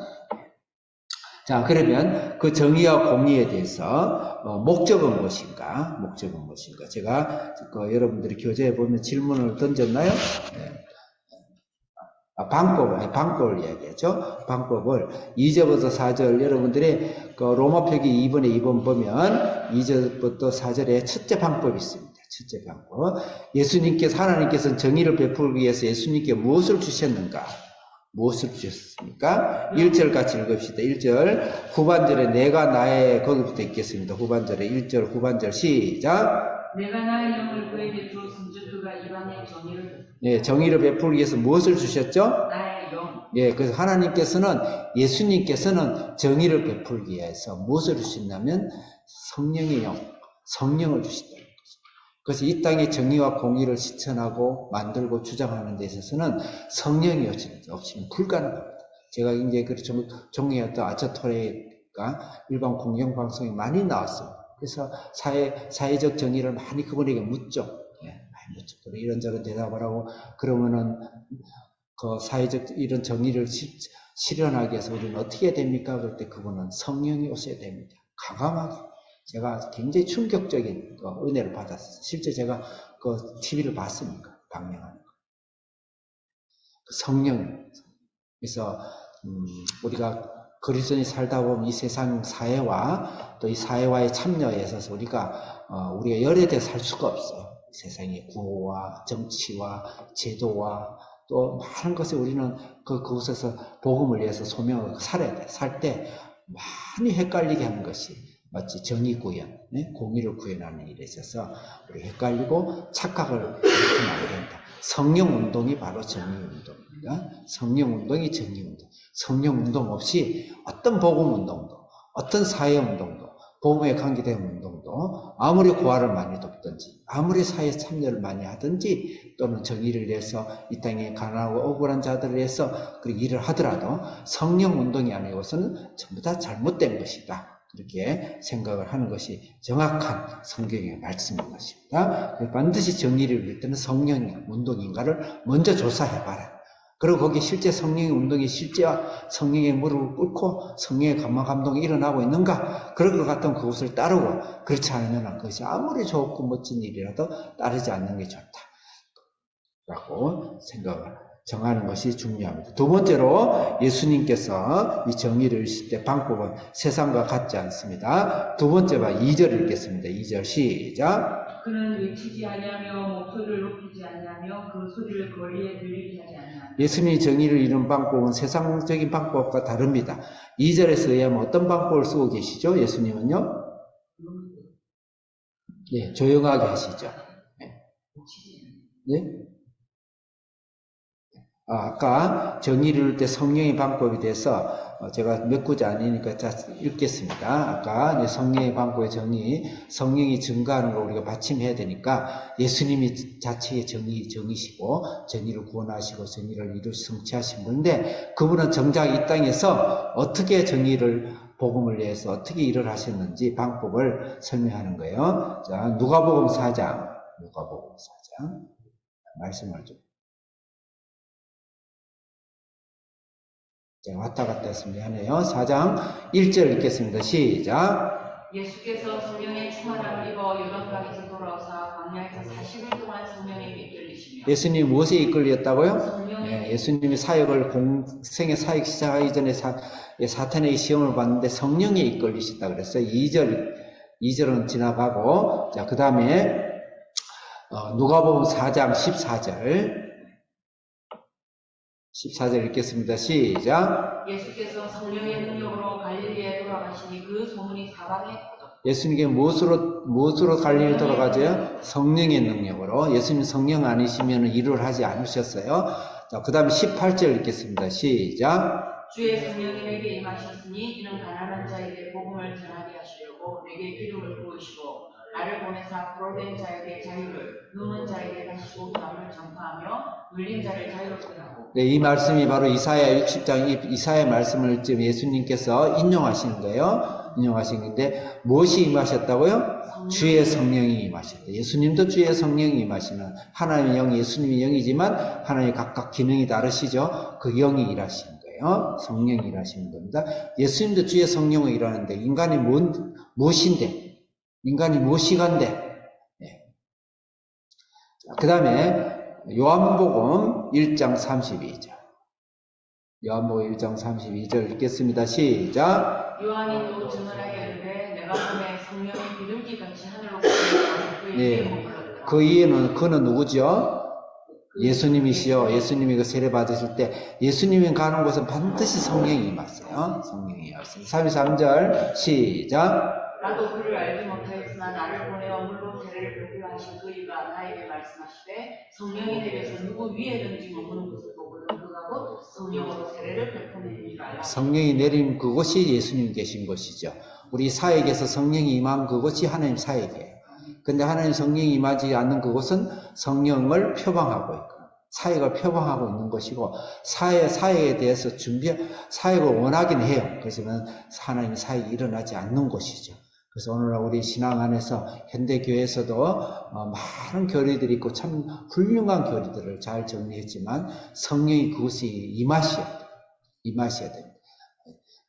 S1: 자, 그러면 그 정의와 공의에 대해서 목적은 무엇인가? 목적은 무엇인가? 제가 여러분들이 교재에 보면 질문을 던졌나요? 네. 방법을 이야기하죠. 방법을 2절부터 4절 여러분들이 그 로마 표기 2번에 2번 보면 2절부터 4절에 첫째 방법이 있습니다. 첫째 방법. 하나님께서는 정의를 베풀기 위해서 예수님께 무엇을 주셨는가? 무엇을 주셨습니까? 1절 같이 읽읍시다. 1절 후반절에 내가 나의 거기부터 읽겠습니다. 후반절에 1절 후반절 시작.
S2: 내가 나의 영을 그에게 주었은즉 그가 이방의 정의를
S1: 예, 정의를 베풀기 위해서 무엇을 주셨죠?
S2: 나의 영.
S1: 예, 그래서 예수님께서는 정의를 베풀기 위해서 무엇을 주신다면 성령의 영, 성령을 주신다는 거죠. 그래서 이 땅에 정의와 공의를 실천하고 만들고 주장하는 데 있어서는 성령이 없이는 불가능합니다. 제가 이제 그 종교였던 아처토레가 일반 공영방송에 많이 나왔어요. 그래서 사회적 정의를 많이 그분에게 묻죠. 예, 많이 묻죠. 이런저런 대답을 하고, 그러면은, 그 사회적 이런 정의를 실현하기 위해서 우리는 어떻게 해야 됩니까? 그럴 때 그분은 성령이 오셔야 됩니다. 과감하게. 제가 굉장히 충격적인 은혜를 받았어요. 실제 제가 그 TV를 봤으니까, 방영하는 거. 성령. 그래서, 우리가 그리스도인이 살다 보면 이 세상 사회와 또 이 사회와의 참여에 있어서 우리가 열애돼 살 수가 없어요. 세상의 구호와 정치와 제도와 또 많은 것에 우리는 그곳에서 복음을 위해서 소명을 살아야 돼. 살 때 많이 헷갈리게 하는 것이 마치 정의 구현, 네? 공의를 구현하는 일에 있어서 우리 헷갈리고 착각을 일으키면 안 된다. 성령 운동이 바로 정의 운동입니다. 성령 운동이 정의 운동. 성령 운동 없이 어떤 복음 운동도, 어떤 사회 운동도, 복음에 관계된 운동도 아무리 고아를 많이 돕든지, 아무리 사회에 참여를 많이 하든지, 또는 정의를 위해서 이 땅에 가난하고 억울한 자들을 위해서 그 일을 하더라도 성령 운동이 아니고서는 전부 다 잘못된 것이다. 그렇게 생각을 하는 것이 정확한 성경의 말씀인 것입니다. 반드시 정의를 이룰 때는 성령의 운동인가를 먼저 조사해봐라. 그리고 거기 실제 성령의 운동이 실제와 성령의 무릎을 꿇고 성령의 감동이 일어나고 있는가? 그럴 것 같으면 그것을 따르고, 그렇지 않으면 그것이 아무리 좋고 멋진 일이라도 따르지 않는 게 좋다. 라고 생각을 정하는 것이 중요합니다. 두 번째로 예수님께서 이 정의를 이루실 때 방법은 세상과 같지 않습니다. 두 번째 봐 2절 읽겠습니다. 2절 시작.
S2: 그는 외치지 아니하며 목소리를 높이지 아니하며 그 소리를 거리에 들리게 하지 아니하며.
S1: 예수님이 정의를 이루는 방법은 세상적인 방법과 다릅니다. 2절에서 의하면 어떤 방법을 쓰고 계시죠? 예수님은요? 예, 조용하게 하시죠. 네? 아까 정의를 이룰 때 성령의 방법에 대해서 제가 몇 구절 아니니까 자 읽겠습니다. 아까 성령의 방법의 정의, 성령이 증거하는 걸 우리가 받침해야 되니까 예수님이 자체의 정의시고 정의를 구원하시고 정의를 성취하신 분인데, 그분은 정작 이 땅에서 어떻게 정의를 복음을 위해서 어떻게 일을 하셨는지 방법을 설명하는 거예요. 자, 누가복음 4장 말씀을 좀. 왔다 갔다 했으면 미안해요. 4장 1절 읽겠습니다. 시작.
S2: 예수께서 성령의 충만함을 입어 요단강에서 돌아오사 광야에서 40일 동안 성령에 이끌리시며.
S1: 예수님이 무엇에 이끌렸다고요?
S2: 성령에.
S1: 예수님이 사역을 공생의 사역 시작하기 전에 사탄의 시험을 받는데 성령에 이끌리셨다 그랬어요. 2절은 지나가고, 자, 그 다음에 누가복음 4장 14절 읽겠습니다. 시작.
S2: 예수께서 성령의 능력으로 갈릴리에 돌아가시니 그 소문이 사방에 퍼졌다.
S1: 예수님께 무엇으로 갈릴리에 돌아가죠? 성령의 능력으로. 예수님 성령 아니시면 일을 하지 않으셨어요. 자, 그 다음에 18절 읽겠습니다. 시작.
S2: 주의 성령이 내게 임하셨으니 이는 가난한 자에게 복음을 전하게 하시려고 내게 기름을 부으시고 나를 보내사 포로된 자에게 자유를, 누는 자에게 다시 소망을 전파하며 눌린 자를 자유롭게 하고. 네, 이 말씀이 바로 이사야 60장
S1: 이사야 말씀을 지금 예수님께서 인용하시는 거예요. 인용하신 건데 무엇이 임하셨다고요? 주의 성령이 임하셨다. 예수님도 주의 성령이 임하시는, 하나님의 영, 예수님의 영이지만 하나님의 각각 기능이 다르시죠. 그 영이 일하시는 거예요. 거예요. 성령이 일하시는 겁니다. 예수님도 주의 성령을 일하는데 인간이 무엇인데? 인간이 무엇이간데? 네. 그 다음에 요한복음 1장 32절. 요한복음 1장 32절 읽겠습니다. 시작.
S2: 요한이 또 증언하여 이르되 내가 보내 성령이 비둘기같이 하늘로 걷는 그의 이름을 불렀다.
S1: 그 이에는 그는 누구죠? 예수님이시요. 예수님이 그 세례 받으실 때 예수님이 가는 곳은 반드시 성령이 임하세요. 성령이 임하세요. 33절 시작.
S2: 나도 그를 알지 못하였으나 나를 보내어 물로 세례를 받게 하신 그이가 나에게 말씀하시되 성령이 내려서 누구 위에든지 머무는 것을 보고는 그가 곧 성령으로 세례를 베푸느니라.
S1: 성령이 내린 그곳이 예수님 계신 곳이죠. 우리 사역에서 성령이 임한 그곳이 하나님 사역이에요. 근데 하나님 성령이 임하지 않는 그곳은 성령을 표방하고 있고 사역을 표방하고 있는 것이고 사역에 대해서 사역을 원하긴 해요. 그렇지만 하나님 사역이 일어나지 않는 곳이죠. 그래서 오늘날 우리 신앙 안에서 현대교회에서도 많은 교리들이 있고 참 훌륭한 교리들을 잘 정리했지만 성령이 그곳이 임하셔야 됩니다.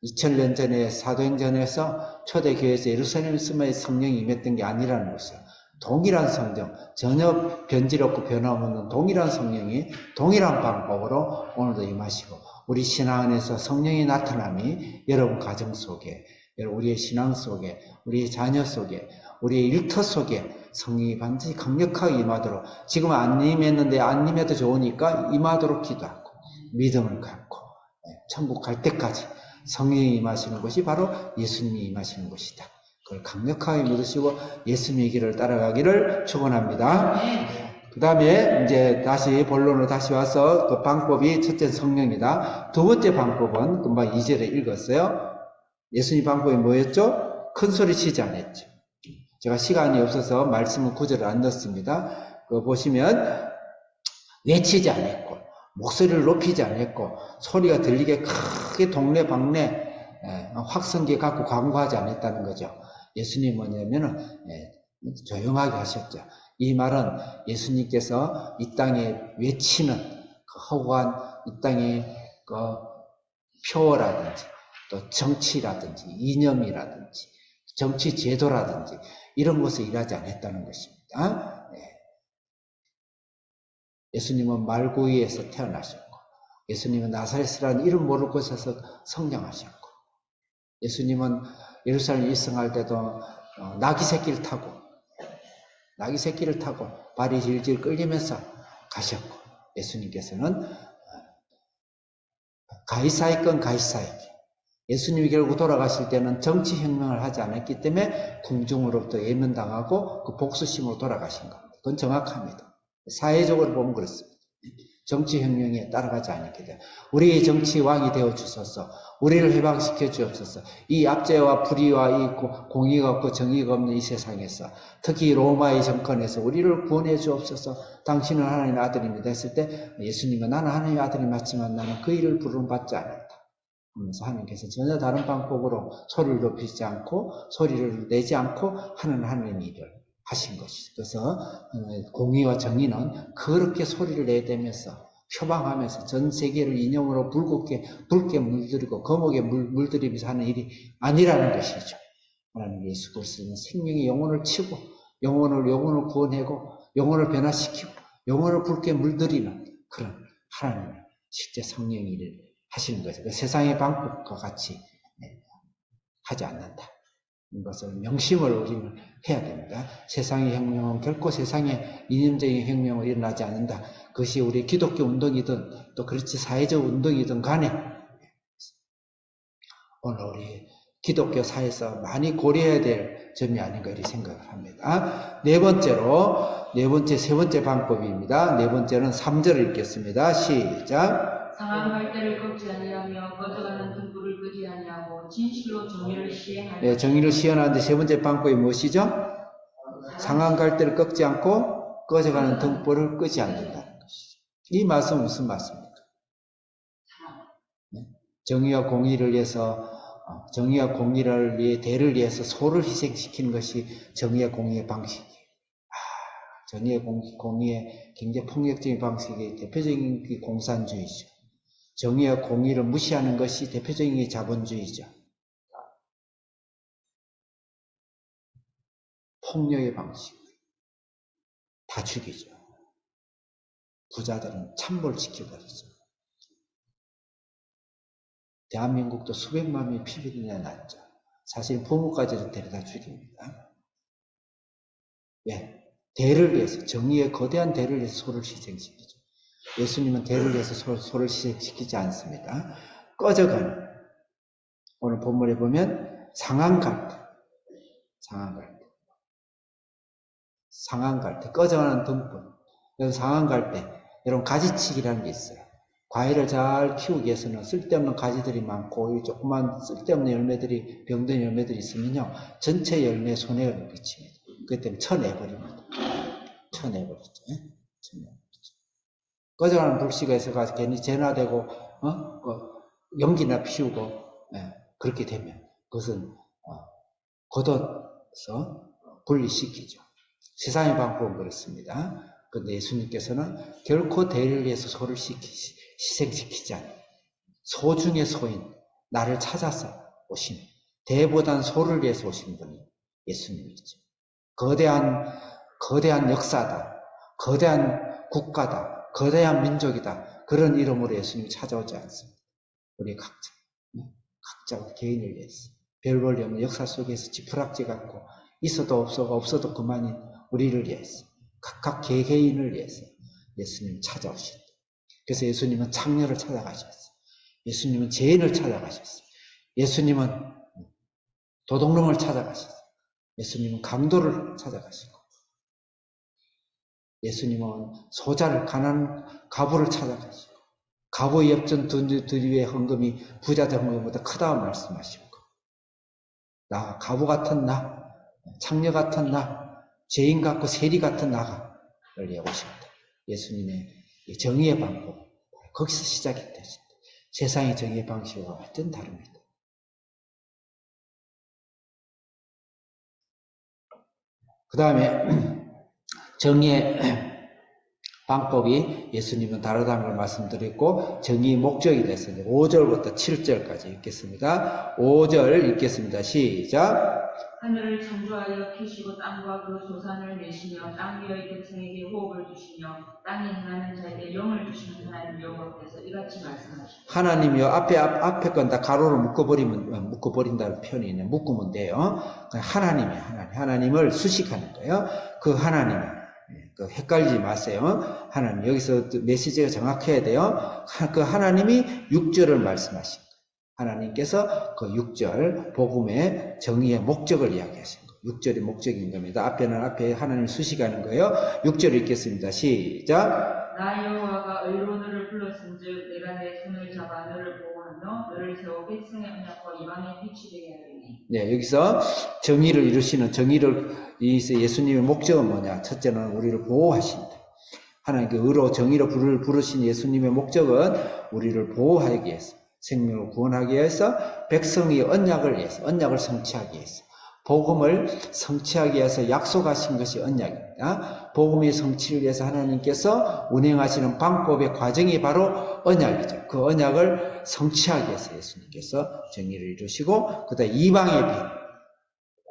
S1: 2000년 전에 사도행전에서 초대교회에서 예루살렘에 성령이 임했던 게 아니라는 것이에요. 동일한 성령, 전혀 변질 없고 변함없는 동일한 성령이 동일한 방법으로 오늘도 임하시고 우리 신앙 안에서 성령의 나타남이 여러분 가정 속에, 우리의 신앙 속에, 우리의 자녀 속에, 우리의 일터 속에 성령이 반드시 강력하게 임하도록 지금 안 임했는데 안 임해도 좋으니까 임하도록 기도하고 믿음을 갖고 천국 갈 때까지 성령이 임하시는 것이 바로 예수님이 임하시는 것이다. 그걸 강력하게 믿으시고 예수님의 길을 따라가기를 축원합니다. 그 다음에 이제 다시 본론으로 다시 와서 그 방법이 첫째 성령이다. 두 번째 방법은 금방 2절에 읽었어요. 예수님 방법이 뭐였죠? 큰 소리 치지 않았죠. 제가 시간이 없어서 말씀은 구절을 안 넣습니다. 그거 보시면 외치지 않았고 목소리를 높이지 않았고 소리가 들리게 크게 동네방네 확성기 갖고 광고하지 않았다는 거죠. 예수님 뭐냐면은 조용하게 하셨죠. 이 말은 예수님께서 이 땅에 외치는 그 허구한 이 땅의 그 표어라든지 또 정치라든지 이념이라든지 정치 제도라든지 이런 것을 일하지 않았다는 것입니다. 예수님은 말구이에서 태어나셨고 예수님은 나사렛이라는 이름 모를 곳에서 성장하셨고 예수님은 예루살렘 입성할 때도 나귀 새끼를 타고 발이 질질 끌리면서 가셨고 예수님께서는 가이사의 건 가이사에게 예수님이 결국 돌아가실 때는 정치혁명을 하지 않았기 때문에 궁중으로부터 예면당하고 그 복수심으로 돌아가신 겁니다. 그건 정확합니다. 사회적으로 보면 그렇습니다. 정치혁명에 따라가지 않았기 때문에 우리의 정치왕이 되어 주소서, 우리를 해방시켜 주옵소서. 이 압제와 불의와 이 공의가 없고 정의가 없는 이 세상에서 특히 로마의 정권에서 우리를 구원해 주옵소서. 당신은 하나님의 아들입니다 했을 때 예수님은 나는 하나님의 아들이 맞지만 나는 그 일을 부름받지 않았다 하면서 하나님께서 전혀 다른 방법으로 소리를 높이지 않고 소리를 내지 않고 하는 하나님의 일을 하신 것이죠. 그래서 공의와 정의는 그렇게 소리를 내대면서 표방하면서 전 세계를 인형으로 붉게 물들이고 거목에 물들이면서 하는 일이 아니라는 것이죠. 하나님 예수 그리스도는 생명의 영혼을 치고 영혼을 구원하고 영혼을 변화시키고 영혼을 붉게 물들이는 그런 하나님의 실제 성령의 일을 하시는 거죠. 그 세상의 방법과 같이 하지 않는다. 이것을 명심을 우리는 해야 됩니다. 세상의 혁명은 결코 세상의 이념적인 혁명은 일어나지 않는다. 그것이 우리 기독교 운동이든 또 그렇지 사회적 운동이든 간에 오늘 우리 기독교 사회에서 많이 고려해야 될 점이 아닌가 이렇게 생각을 합니다. 세 번째 방법입니다. 네 번째는 3절을 읽겠습니다. 시작.
S2: 상한 갈대를 꺾지 아니하며 꺼져가는 등불을 끄지 아니하고 진실로 정의를 시행하여.
S1: 네, 정의를 시행하는데 세 번째 방법이 무엇이죠? 상한 갈대를 꺾지 않고 꺼져가는 등불을 끄지 않는다는 것이죠. 이 말씀은 무슨 말씀입니까? 정의와 공의를 위해서 대를 위해서 소를 희생시키는 것이 정의와 공의의 방식이에요. 정의와 공의의 굉장히 폭력적인 방식의 대표적인 공산주의죠. 정의와 공의를 무시하는 것이 대표적인 게 자본주의죠. 폭력의 방식. 다 죽이죠. 부자들은 참벌시켜버리죠. 대한민국도 수백만 명이 피비린내 났죠. 사실 부모까지도 데려다 죽입니다. 왜? 대를 위해서, 정의의 거대한 대를 위해서 소를 희생시키죠. 예수님은 대를 위해서 소를 희생시키지 않습니다. 꺼져가는. 오늘 본문에 보면 상한 갈대. 상한 갈대. 꺼져가는 등불. 여러분 상한 갈대. 여러분 가지치기라는 게 있어요. 과일을 잘 키우기 위해서는 쓸데없는 가지들이 많고 조그만 쓸데없는 열매들이 병든 열매들이 있으면요 전체 열매에 손해를 끼칩니다. 그렇기 때문에 쳐내버립니다. 쳐내버리죠. 꺼져가는 불씨가 있어서 괜히 재나되고 연기나 피우고 그렇게 되면 그것은 걷어서 분리시키죠. 세상의 방법은 그렇습니다. 그런데 예수님께서는 결코 대를 위해서 소를 희생시키지 않아요. 소 중에 소인 나를 찾아서 오신 대보단 소를 위해서 오신 분이 예수님이죠. 거대한 역사다. 거대한 국가다. 거대한 민족이다. 그런 이름으로 예수님이 찾아오지 않습니다. 우리 각자 개인을 위해서 별 볼일 없는 역사 속에서 지푸락지 같고 있어도 없어도 그만인 우리를 위해서 각각 개개인을 위해서 예수님 찾아오셨다. 그래서 예수님은 창녀를 찾아가셨어요. 예수님은 죄인을 찾아가셨어요. 예수님은 도둑놈을 찾아가셨어요. 예수님은 강도를 찾아가시고 예수님은 소자를 가난한 가부를 찾아가시고 가부의 엽전 두리의 헌금이 부자들 헌금보다 크다고 말씀하시고 나 가부 같은 나 창녀 같은 나 죄인 같고 세리 같은 나를 오셨다. 예수님의 정의의 방법 거기서 시작이 되셨다. 세상의 정의의 방식과 완전 다릅니다. 그 다음에 정의의 방법이 예수님은 다르다는 걸 말씀드렸고 정의의 목적이 됐습니다. 5절부터 7절까지 읽겠습니다. 5절 읽겠습니다. 시작.
S2: 하늘을 창조하여 피시고 땅과 그 소산을 내시며 땅 위의 백성에게 호흡을 주시며 땅에 행하는 자에게 영을 주시는 하나님 여호와께서 이같이 말씀하십니다.
S1: 하나님이요 앞에 건 다 가로로 묶어버린다는 표현이 있네. 묶으면 돼요. 하나님을 수식하는 거예요. 그 하나님 헷갈리지 마세요. 하나님 여기서 메시지가 정확해야 돼요. 그 하나님이 6절을 말씀하신 거예요. 하나님께서 그 6절 복음의 정의의 목적을 이야기하신 거예요. 6절이 목적인 겁니다. 앞에 하나님을 수식하는 거예요. 6절 읽겠습니다. 시작.
S2: 나 여호와가 의로 너를 불렀은즉 내가 내 손을 잡아 너를 보호하며 너를 세워 백성의 언약과 이방의 빛이 되게 하리니.
S1: 네, 여기서 정의를 이루시는 예수님의 목적은 뭐냐? 첫째는 우리를 보호하신다. 하나님께 의로 정의로 부르신 예수님의 목적은 우리를 보호하기 위해서, 생명을 구원하기 위해서, 백성의 언약을 성취하기 위해서, 복음을 성취하기 위해서 약속하신 것이 언약입니다. 복음의 성취를 위해서 하나님께서 운행하시는 방법의 과정이 바로 언약이죠. 그 언약을 성취하기 위해서 예수님께서 정의를 이루시고 그 다음에 이방의 빛.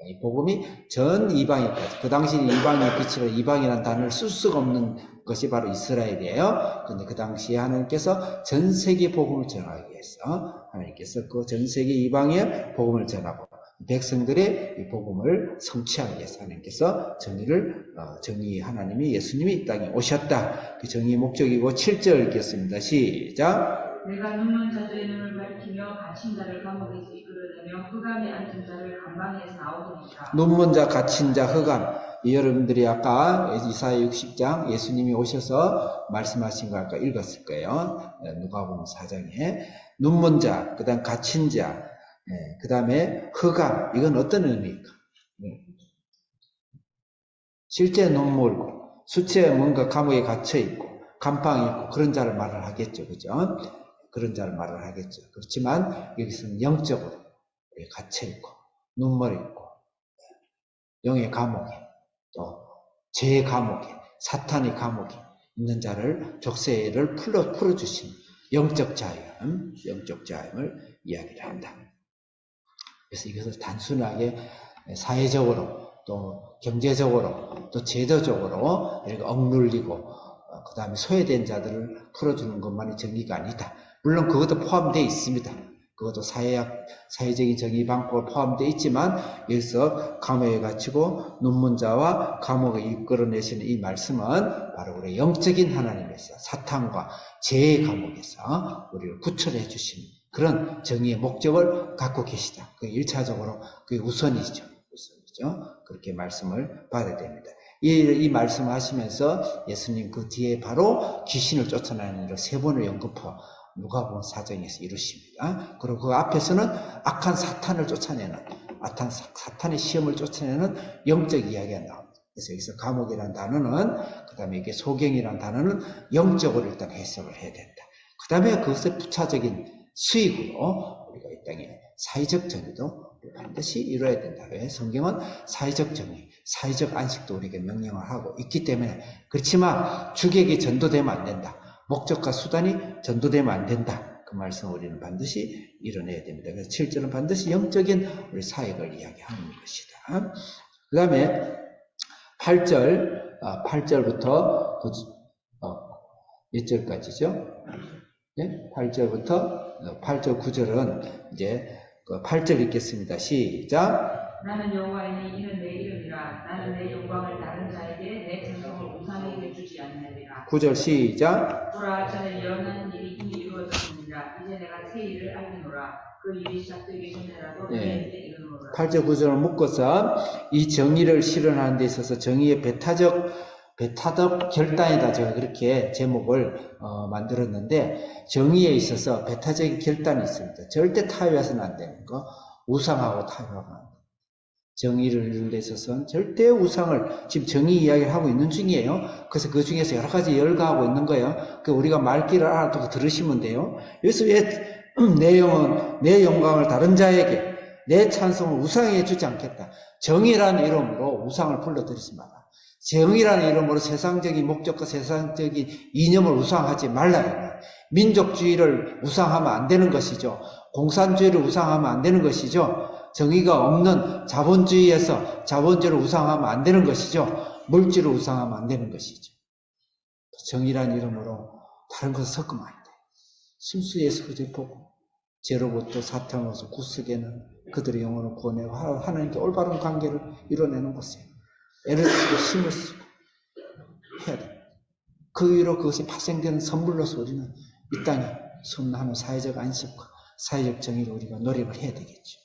S1: 이 복음이 전 이방인까지. 그 당시 이방의 빛이라 이방이라는 단어를 쓸 수가 없는 것이 바로 이스라엘이에요. 그런데 그 당시에 하나님께서 전 세계 복음을 전하기 위해서 하나님께서 그 전 세계 이방의 복음을 전하고 백성들의 이 복음을 성취하기 위해서 하나님께서 정의 하나님이 예수님이 이 땅에 오셨다. 그 정의의 목적이고 7절 읽겠습니다. 시작.
S2: 내가 눈먼 자들의 눈을 밝히며 갇힌 자를 감옥에서 이끌어내며 흑암에 앉은 자를 감방에서 나오게 하리라. 눈먼
S1: 자, 갇힌 자, 흑암. 여러분들이 아까 이사야 60장 예수님이 오셔서 말씀하신 거 아까 읽었을 거예요. 누가복음 4장에 눈먼 자, 그 다음 갇힌 자, 그 다음에 흑암. 이건 어떤 의미일까? 실제 눈물고 수치에 뭔가 감옥에 갇혀있고 감방에 있고 그런 자를 말을 하겠죠. 그죠? 그런 자를 말을 하겠죠. 그렇지만 여기서는 영적으로 갇혀있고 눈물이 있고 영의 감옥에 또 죄의 감옥에 사탄의 감옥에 있는 자를 족쇄를 풀어주신 영적 자유함을 이야기를 한다. 그래서 이것을 단순하게 사회적으로 또 경제적으로 또 제도적으로 이렇게 억눌리고 그 다음에 소외된 자들을 풀어주는 것만이 정의가 아니다. 물론 그것도 포함되어 있습니다. 그것도 사회적인 정의 방법을 포함되어 있지만 여기서 감옥에 갇히고 눈먼자와 감옥에 이끌어내시는 이 말씀은 바로 우리 영적인 하나님에서 사탄과 죄의 감옥에서 우리를 구출해 주시는 그런 정의의 목적을 갖고 계시다. 그 1차적으로 그게 우선이죠. 그렇게 말씀을 받아야 됩니다. 이 말씀을 하시면서 예수님 그 뒤에 바로 귀신을 쫓아내는 일을 3번을 연거푸 누가복음 4장에서 이루십니다. 그리고 그 앞에서는 악한 사탄을 쫓아내는 사탄의 시험을 쫓아내는 영적 이야기가 나옵니다. 그래서 여기서 감옥이라는 단어는 그 다음에 이게 소경이라는 단어는 영적으로 일단 해석을 해야 된다. 그 다음에 그것의 부차적인 수익으로 우리가 이 땅에 사회적 정의도 반드시 이루어야 된다. 왜? 성경은 사회적 정의, 사회적 안식도 우리에게 명령을 하고 있기 때문에 그렇지만 주객이 전도되면 안 된다. 목적과 수단이 전도되면 안 된다. 그 말씀 우리는 반드시 이뤄내야 됩니다. 그래서 7절은 반드시 영적인 우리 사역을 이야기하는 것이다. 그 다음에 8절부터 몇 절까지죠? 네? 8절부터 8절 9절은 이제 8절 읽겠습니다. 시작.
S2: 나는 여호와이니 이는 내 이름이라. 나는 내 영광을 다른 자에게 내 찬송을 우상에게 주지 않느니라.
S1: 9절 시작.
S2: 보라, 전에 연한 일이 이미 이루어졌습니다. 이제 내가 새 일을 알리노라. 그 일이 시작되기 전에라도 내게 이르노라. 8절
S1: 9절을 묶어서 이 정의를 실현하는 데 있어서 정의의 배타적 결단이다. 제가 그렇게 제목을 만들었는데 정의에 있어서 배타적인 결단이 있습니다. 절대 타협해서는 안 되는 거. 우상하고 타협하면 안 돼요. 정의를 이루는 데 있어서는 절대 우상을 지금 정의 이야기를 하고 있는 중이에요. 그래서 그 중에서 여러 가지 열거하고 있는 거예요. 그 우리가 말귀를 알아두고 들으시면 돼요. 여기서 왜 내 영광을 다른 자에게 내 찬송을 우상에게 주지 않겠다. 정의라는 이름으로 우상을 불러들이지 마라. 정의라는 이름으로 세상적인 목적과 세상적인 이념을 우상하지 말라. 민족주의를 우상하면 안 되는 것이죠. 공산주의를 우상하면 안 되는 것이죠. 정의가 없는 자본주의에서 자본주의를 우상하면 안 되는 것이죠. 물질을 우상하면 안 되는 것이죠. 정의라는 이름으로 다른 것을 섞으면 안 돼. 순수의 소재보고 죄로부터 사탕으로서 구속에는 그들의 영혼을 구원하고 하나님께 올바른 관계를 이뤄내는 것이에요. 애를 쓰고 힘을 쓰고 해야 돼. 그 위로 그것이 파생되는 선물로서 우리는 이 땅에 순하는 사회적 안식과 사회적 정의를 우리가 노력을 해야 되겠죠.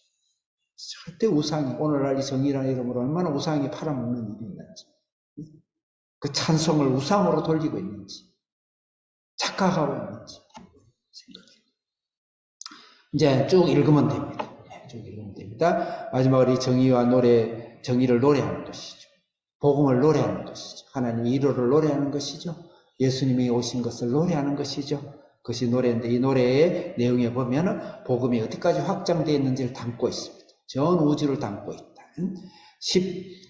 S1: 절대 우상이 오늘날 이 정의라는 이름으로 얼마나 우상이 팔아먹는 일이 있는지, 그 찬송을 우상으로 돌리고 있는지, 착각하고 있는지 생각해요. 이제 쭉 읽으면 됩니다. 쭉 읽으면 됩니다. 마지막으로 이 정의를 노래하는 것이죠. 복음을 노래하는 것이죠. 하나님의 이루를 노래하는 것이죠. 예수님이 오신 것을 노래하는 것이죠. 그것이 노래인데 이 노래의 내용에 보면 복음이 어디까지 확장되어 있는지를 담고 있습니다. 전 우주를 담고 있다. 10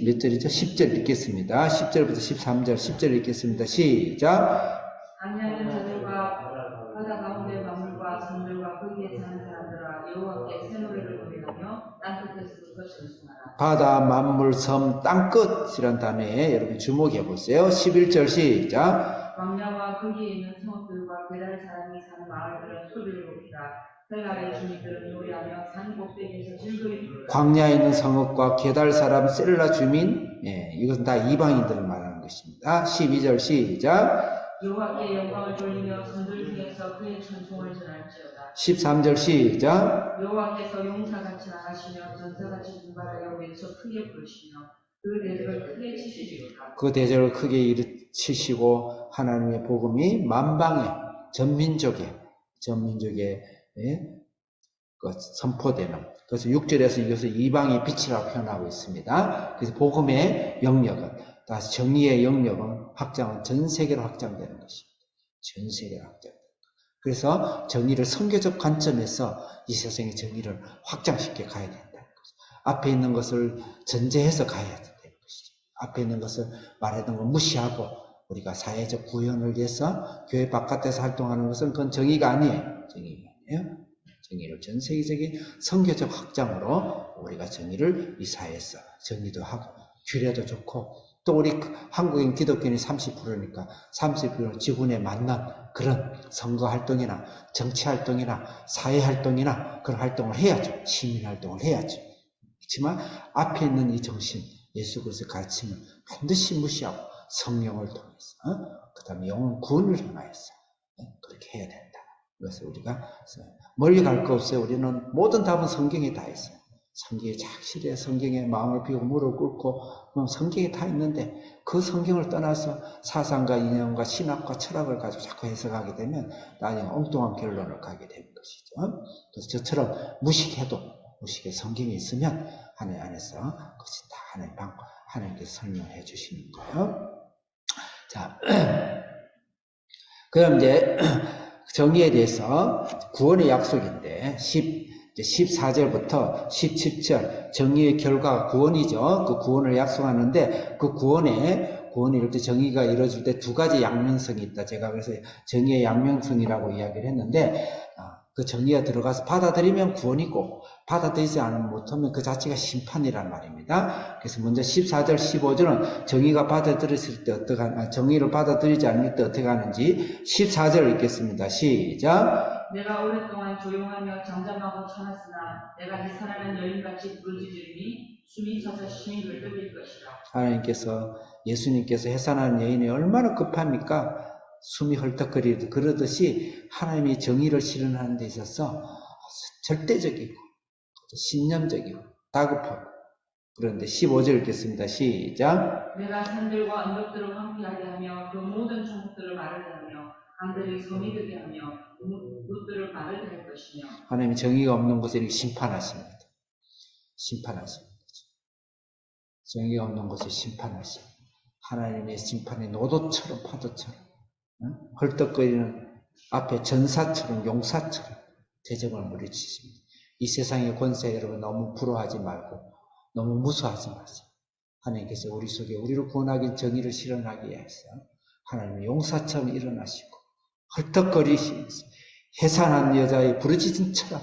S1: 몇 절이죠? 10절 읽겠습니다. 10절부터 13절 10절 읽겠습니다. 시작.
S2: 강량한 자들과 바다 가운데 만물과 섬들과 거기에 사는 사람들아, 여호와께 새 노래를 노래하며 땅끝에서부터 전승하라. 바다,
S1: 만물, 섬, 땅끝이란 단어에 여러분 주목해 보세요. 11절 시작.
S2: 광야와 거기에 있는 성읍들과 게달 사람이 사는 마을들은 소리를 높이라. 셀라의 주민들은 노래하며 산 꼭대기에서 즐거이 부르라.
S1: 광야에 있는 성읍과 게달 사람 셀라 주민, 이것은 다 이방인들을 말하는 것입니다. 12절 시작.
S2: 여호와께 영광을 돌리며 성들 중에서 그의 찬송을 전할지어다.
S1: 13절 시작.
S2: 여호와께서 용사같이 나가시며 전사같이 분발하여 외쳐 크게 부르시며 그 대적을 크게 치시리로다.
S1: 그 대적을 크게 치시고 하나님의 복음이 만방에 전민족에 선포되는. 그래서 6절에서 이것을 이방의 빛이라고 표현하고 있습니다. 그래서 복음의 영역은, 다시 정의의 영역은 확장은 전 세계로 확장되는 것입니다. 전 세계로 확장됩니다. 그래서 정의를 선교적 관점에서 이 세상의 정의를 확장시켜 가야 된다는 것이죠. 앞에 있는 것을 전제해서 가야 된다는 것이죠. 앞에 있는 것을 말하던 걸 무시하고 우리가 사회적 구현을 위해서 교회 바깥에서 활동하는 것은 그건 정의가 아니에요. 정의가 아니에요. 정의를 전 세계적인 선교적 확장으로 우리가 정의를 이 사회에서 정의도 하고 규례도 좋고 또 우리 한국인 기독교인이 30%니까 30% 지구에 맞는 그런 선거 활동이나 정치 활동이나 사회 활동이나 그런 활동을 해야죠. 시민 활동을 해야죠. 그렇지만 앞에 있는 이 정신, 예수 그리스도의 가르침을 반드시 무시하고 성령을 통해서 그 다음에 영혼 구원을 향하여서 그렇게 해야 된다. 그래서 우리가 멀리 갈 거 없어요. 우리는 모든 답은 성경에 다 있어요. 성경에 착실해 성경에 마음을 비우고 무릎 꿇고 성경에 다 있는데 그 성경을 떠나서 사상과 이념과 신학과 철학을 가지고 자꾸 해석하게 되면 나중에 엉뚱한 결론을 가게 되는 것이죠. 그래서 저처럼 무식해 성경이 있으면 하나님 안에서 그것이 다 하나님께서 설명해 주시는 거예요. 자, 그럼 이제 정의에 대해서 구원의 약속인데 14절부터 17절 정의의 결과가 구원이죠. 그 구원을 약속하는데 그 구원이 이럴 때 정의가 이루어질 때 두 가지 양면성이 있다. 제가 그래서 정의의 양면성이라고 이야기를 했는데 그 정의가 들어가서 받아들이면 구원이고 받아들이지 않으면 못하면 그 자체가 심판이란 말입니다. 그래서 먼저 14절, 15절은 정의가 받아들였을 때 정의를 받아들이지 않을 때 어떻게 하는지 14절 읽겠습니다. 시작.
S2: 내가 오랫동안 조용하며 잠잠하고 참았으나 내가 해산하는 여인같이 부르짖으리니 숨이 차서 심히 들끓일 것이다.
S1: 하나님께서 예수님께서 해산하는 여인이 얼마나 급합니까? 숨이 헐떡거리듯 그러듯이 하나님이 정의를 실현하는 데 있어서 절대적이고 신념적이고 다급하고 그런데 15절 읽겠습니다. 시작.
S2: 내가 산들과 언덕들을 황폐하게 하며 그 모든 천국들을 마르게 하며 강들이 섬이 되게 하며 묻들을 마르게 할 것이며
S1: 하나님이 정의가 없는 곳에 심판하십니다. 심판하십니다. 정의가 없는 곳에 심판하십니다. 하나님의 심판이 노도처럼 파도처럼 헐떡거리는 앞에 전사처럼 용사처럼 대적을 물리치십니다. 이 세상의 권세 여러분 너무 부러워하지 말고 너무 무서워하지 마세요. 하나님께서 우리 속에 우리를 구원하기 정의를 실현하기 위해서 하나님의 용사처럼 일어나시고 헐떡거리시면서 해산한 여자의 부르짖음처럼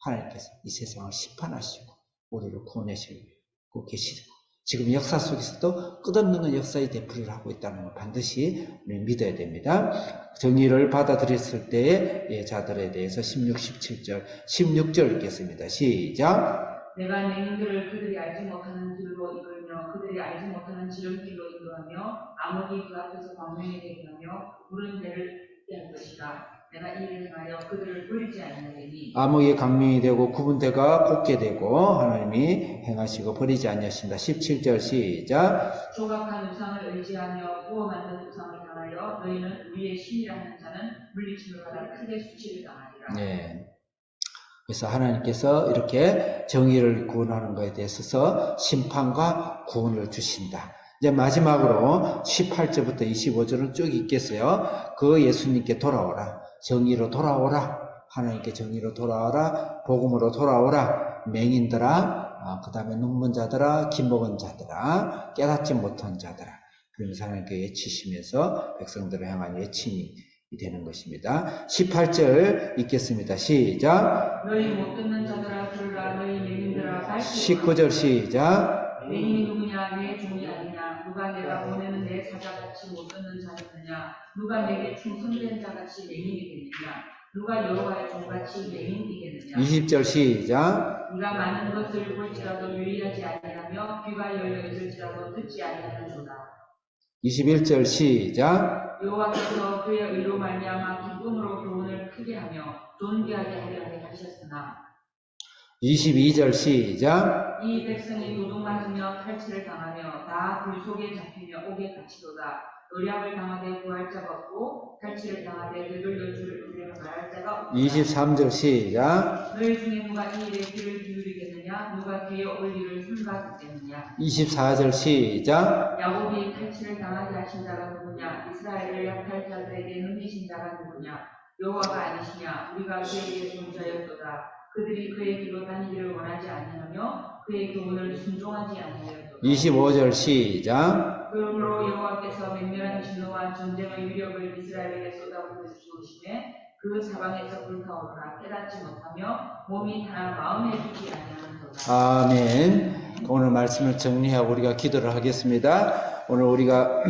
S1: 하나님께서 이 세상을 심판하시고 우리를 구원하시고 계시고 지금 역사 속에서도 끝없는 역사의 되풀이를 하고 있다는 걸 반드시 우리 믿어야 됩니다. 정의를 받아들였을 때의 자들에 대해서 16, 17절, 16절 읽겠습니다. 시작.
S2: 내가 맹인들을 그들이 알지 못하는 길로 이끌며 그들이 알지 못하는 지름길로 인도하며 암흑이 그 앞에서 광명이 되게 하며 푸른 데를 떼 할 것이다. 내가 이를 행하여 그들을 버리지 아니하리니
S1: 암흑의 강명이 되고 구분대가 곱게 되고 하나님이 행하시고 버리지 아니하신다. 17절 시작.
S2: 조각한 우상을 의지하며 구워 만든 우상을 당하여 너희는 위에 신이라는 자는 물리침을 받아 크게 수치를 당하리라.
S1: 네. 그래서 하나님께서 이렇게 정의를 구원하는 것에 대해서 심판과 구원을 주신다. 이제 마지막으로 18절부터 25절은 쭉 읽겠어요. 그 예수님께 돌아오라. 정의로 돌아오라. 하나님께 정의로 돌아오라. 복음으로 돌아오라. 맹인들아, 그 다음에 눈먼 자들아, 귀먹은 자들아, 깨닫지 못한 자들아. 그러면서 하나님께 외치시면서 백성들을 향한 외침이 되는 것입니다. 18절 읽겠습니다. 시작.
S2: 너희 못 듣는 자들아 들으라. 너희 맹인들아 밝히라.
S1: 19절 시작.
S2: 맹인이 누구냐? 내 종이 아니냐? 누가 내가 보내는 내 사자같이 못 듣는 자였느냐? 누가 내게 충성된 자같이 맹인이 되느냐? 누가 여호와의 종같이 맹인이겠느냐?
S1: 20절 시작.
S2: 네가 많은 것을 볼지라도 유의하지 아니하며 귀가 열려 있을지라도 듣지 아니하는도다.
S1: 21절 시작.
S2: 여호와께서 그의 의로 말미암아 기쁨으로 교훈을 크게 하며 존귀하게 하려 하셨으나
S1: 22절 시작.
S2: 이 백성이 도둑맞으며 탈취를 당하며 다 불 속에 잡히며 옥에 갇히도다. 노략을 당하되 구할 자가 없고 탈취를 당하되 되돌려 주려 말할 자가 없다.
S1: 23절 시작.
S2: 너희 중에 누가 이 일에 귀를 기울이겠느냐? 누가 귀에 올리를 삼가듣겠느냐?
S1: 24절 시작.
S2: 야곱이 탈취를 당하게 하신 자가 누구냐? 이스라엘을 약할 자들에게 넘기신 자가 누구냐? 여호와가 아니시냐? 우리가 그에게 존재하였도다. 그들이 그의 길로 다니기를 원하지 아니하며 그의 교훈을 순종하지 아니하였도다.
S1: 25절 시작.
S2: 그러므로 여호와께서 맹렬한 진노와 전쟁의 위력을 이스라엘에게 쏟아부으시매 그 사방에서 불타오르나 깨닫지 못하며 몸이 하나 마음에 두지 아니하는도다.
S1: 아멘. 오늘 말씀을 정리하고 우리가 기도를 하겠습니다. 오늘 우리가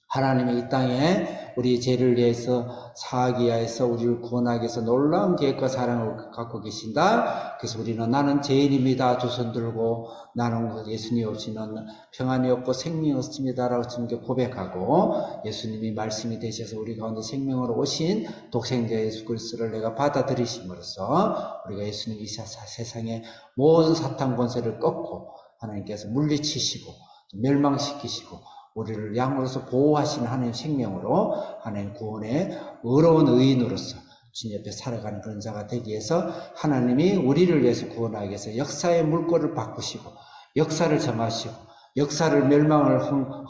S1: 하나님의 이 땅에 우리 죄를 위해서 사하기 위해서 우리를 구원하기 위해서 놀라운 계획과 사랑을 갖고 계신다. 그래서 우리는 나는 죄인입니다. 두 손 들고 나는 예수님 없이는 평안이 없고 생명이 없습니다. 라고 주님께 고백하고 예수님이 말씀이 되셔서 우리 가운데 생명으로 오신 독생자 예수 그리스도를 내가 받아들이심으로써 우리가 예수님 이 세상의 모든 사탄 권세를 꺾고 하나님께서 물리치시고 멸망시키시고 우리를 양으로서 보호하시는 하나님 생명으로 하나님 구원의 의로운 의인으로서 주님 옆에 살아가는 그런 자가 되기 위해서 하나님이 우리를 위해서 구원하기 위해서 역사의 물꼬를 바꾸시고 역사를 정하시고 역사를 멸망을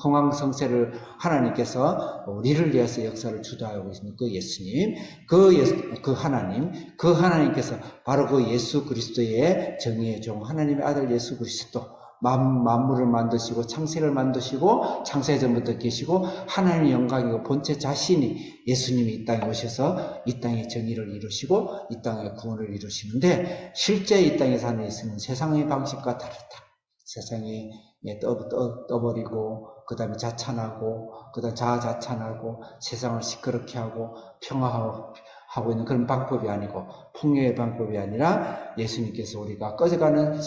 S1: 흥왕성쇠를 하나님께서 우리를 위해서 역사를 주도하고 계시는 그 예수님, 그 하나님께서 바로 그 예수 그리스도의 정의의 종 하나님의 아들 예수 그리스도 만물을 만드시고 창세를 만드시고 창세 전부터 계시고 하나님의 영광이고 본체 자신이 예수님이 이 땅에 오셔서 이 땅의 정의를 이루시고 이 땅의 구원을 이루시는데 실제 이 땅에 사는 예수님은 세상의 방식과 다르다. 세상에 떠버리고 그 다음에 자찬하고 그 다음에 자아자찬하고 세상을 시끄럽게 하고 평화하고 있는 그런 방법이 아니고 풍요의 방법이 아니라 예수님께서 우리가 꺼져가는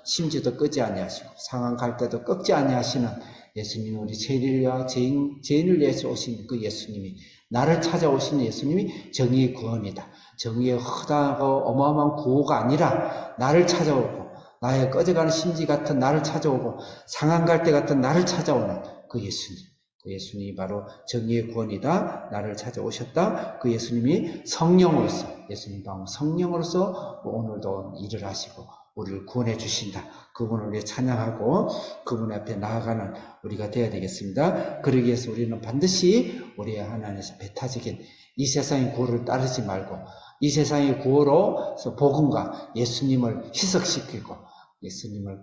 S1: 심지도 끄지 아니하시고 상한 갈 때도 꺾지 아니하시는 예수님 우리 죄인을 위해서 오신 그 예수님이 나를 찾아오시는 예수님이 정의의 구원이다. 정의의 허다하고 어마어마한 구호가 아니라 나를 찾아오고 나의 꺼져가는 심지 같은 나를 찾아오고 상한 갈 때 같은 나를 찾아오는 그 예수님. 그 예수님이 바로 정의의 구원이다. 나를 찾아오셨다. 그 예수님이 성령으로서 예수님 방금 성령으로서 오늘도 일을 하시고 우리를 구원해 주신다. 그분을 위해 찬양하고 그분 앞에 나아가는 우리가 되어야 되겠습니다. 그러기 위해서 우리는 반드시 우리의 하나님에서 배타적인 이 세상의 구호를 따르지 말고 이 세상의 구호로서 복음과 예수님을 희석시키고 예수님을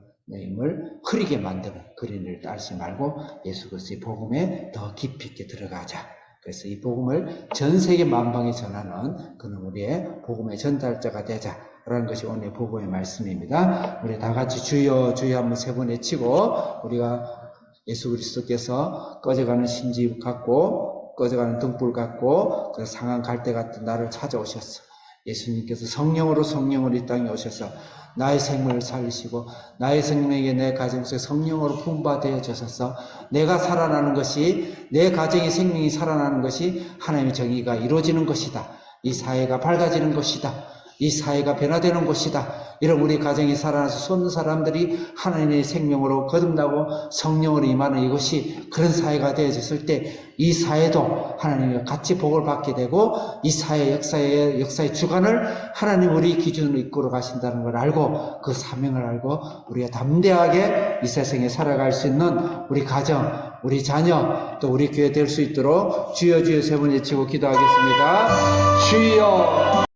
S1: 흐리게 만드는 그런 일을 따르지 말고 예수 그리스도의 복음에 더 깊이 있게 들어가자. 그래서 이 복음을 전 세계 만방에 전하는 그는 우리의 복음의 전달자가 되자. 라는 것이 오늘 복음의 말씀입니다. 우리 다 같이 주여 주여 한번 세 번 외치고 우리가 예수 그리스도께서 꺼져가는 심지 갖고 꺼져가는 등불 갖고 그 상한 갈대 같은 나를 찾아오셨어. 예수님께서 성령으로 이 땅에 오셔서 나의 생명을 살리시고 나의 생명에게 내 가정 속에 성령으로 품바되어져서 내가 살아나는 것이 내 가정의 생명이 살아나는 것이 하나님의 정의가 이루어지는 것이다. 이 사회가 밝아지는 것이다. 이 사회가 변화되는 곳이다. 이런 우리 가정이 살아나서 쏟는 사람들이 하나님의 생명으로 거듭나고 성령으로 임하는 이것이 그런 사회가 되어졌을 때 이 사회도 하나님과 같이 복을 받게 되고 이 사회 역사의 주관을 하나님 우리 기준으로 이끌어 가신다는 걸 알고 그 사명을 알고 우리가 담대하게 이 세상에 살아갈 수 있는 우리 가정, 우리 자녀 또 우리 교회 될 수 있도록 주여 주여 세 번 외치고 기도하겠습니다. 주여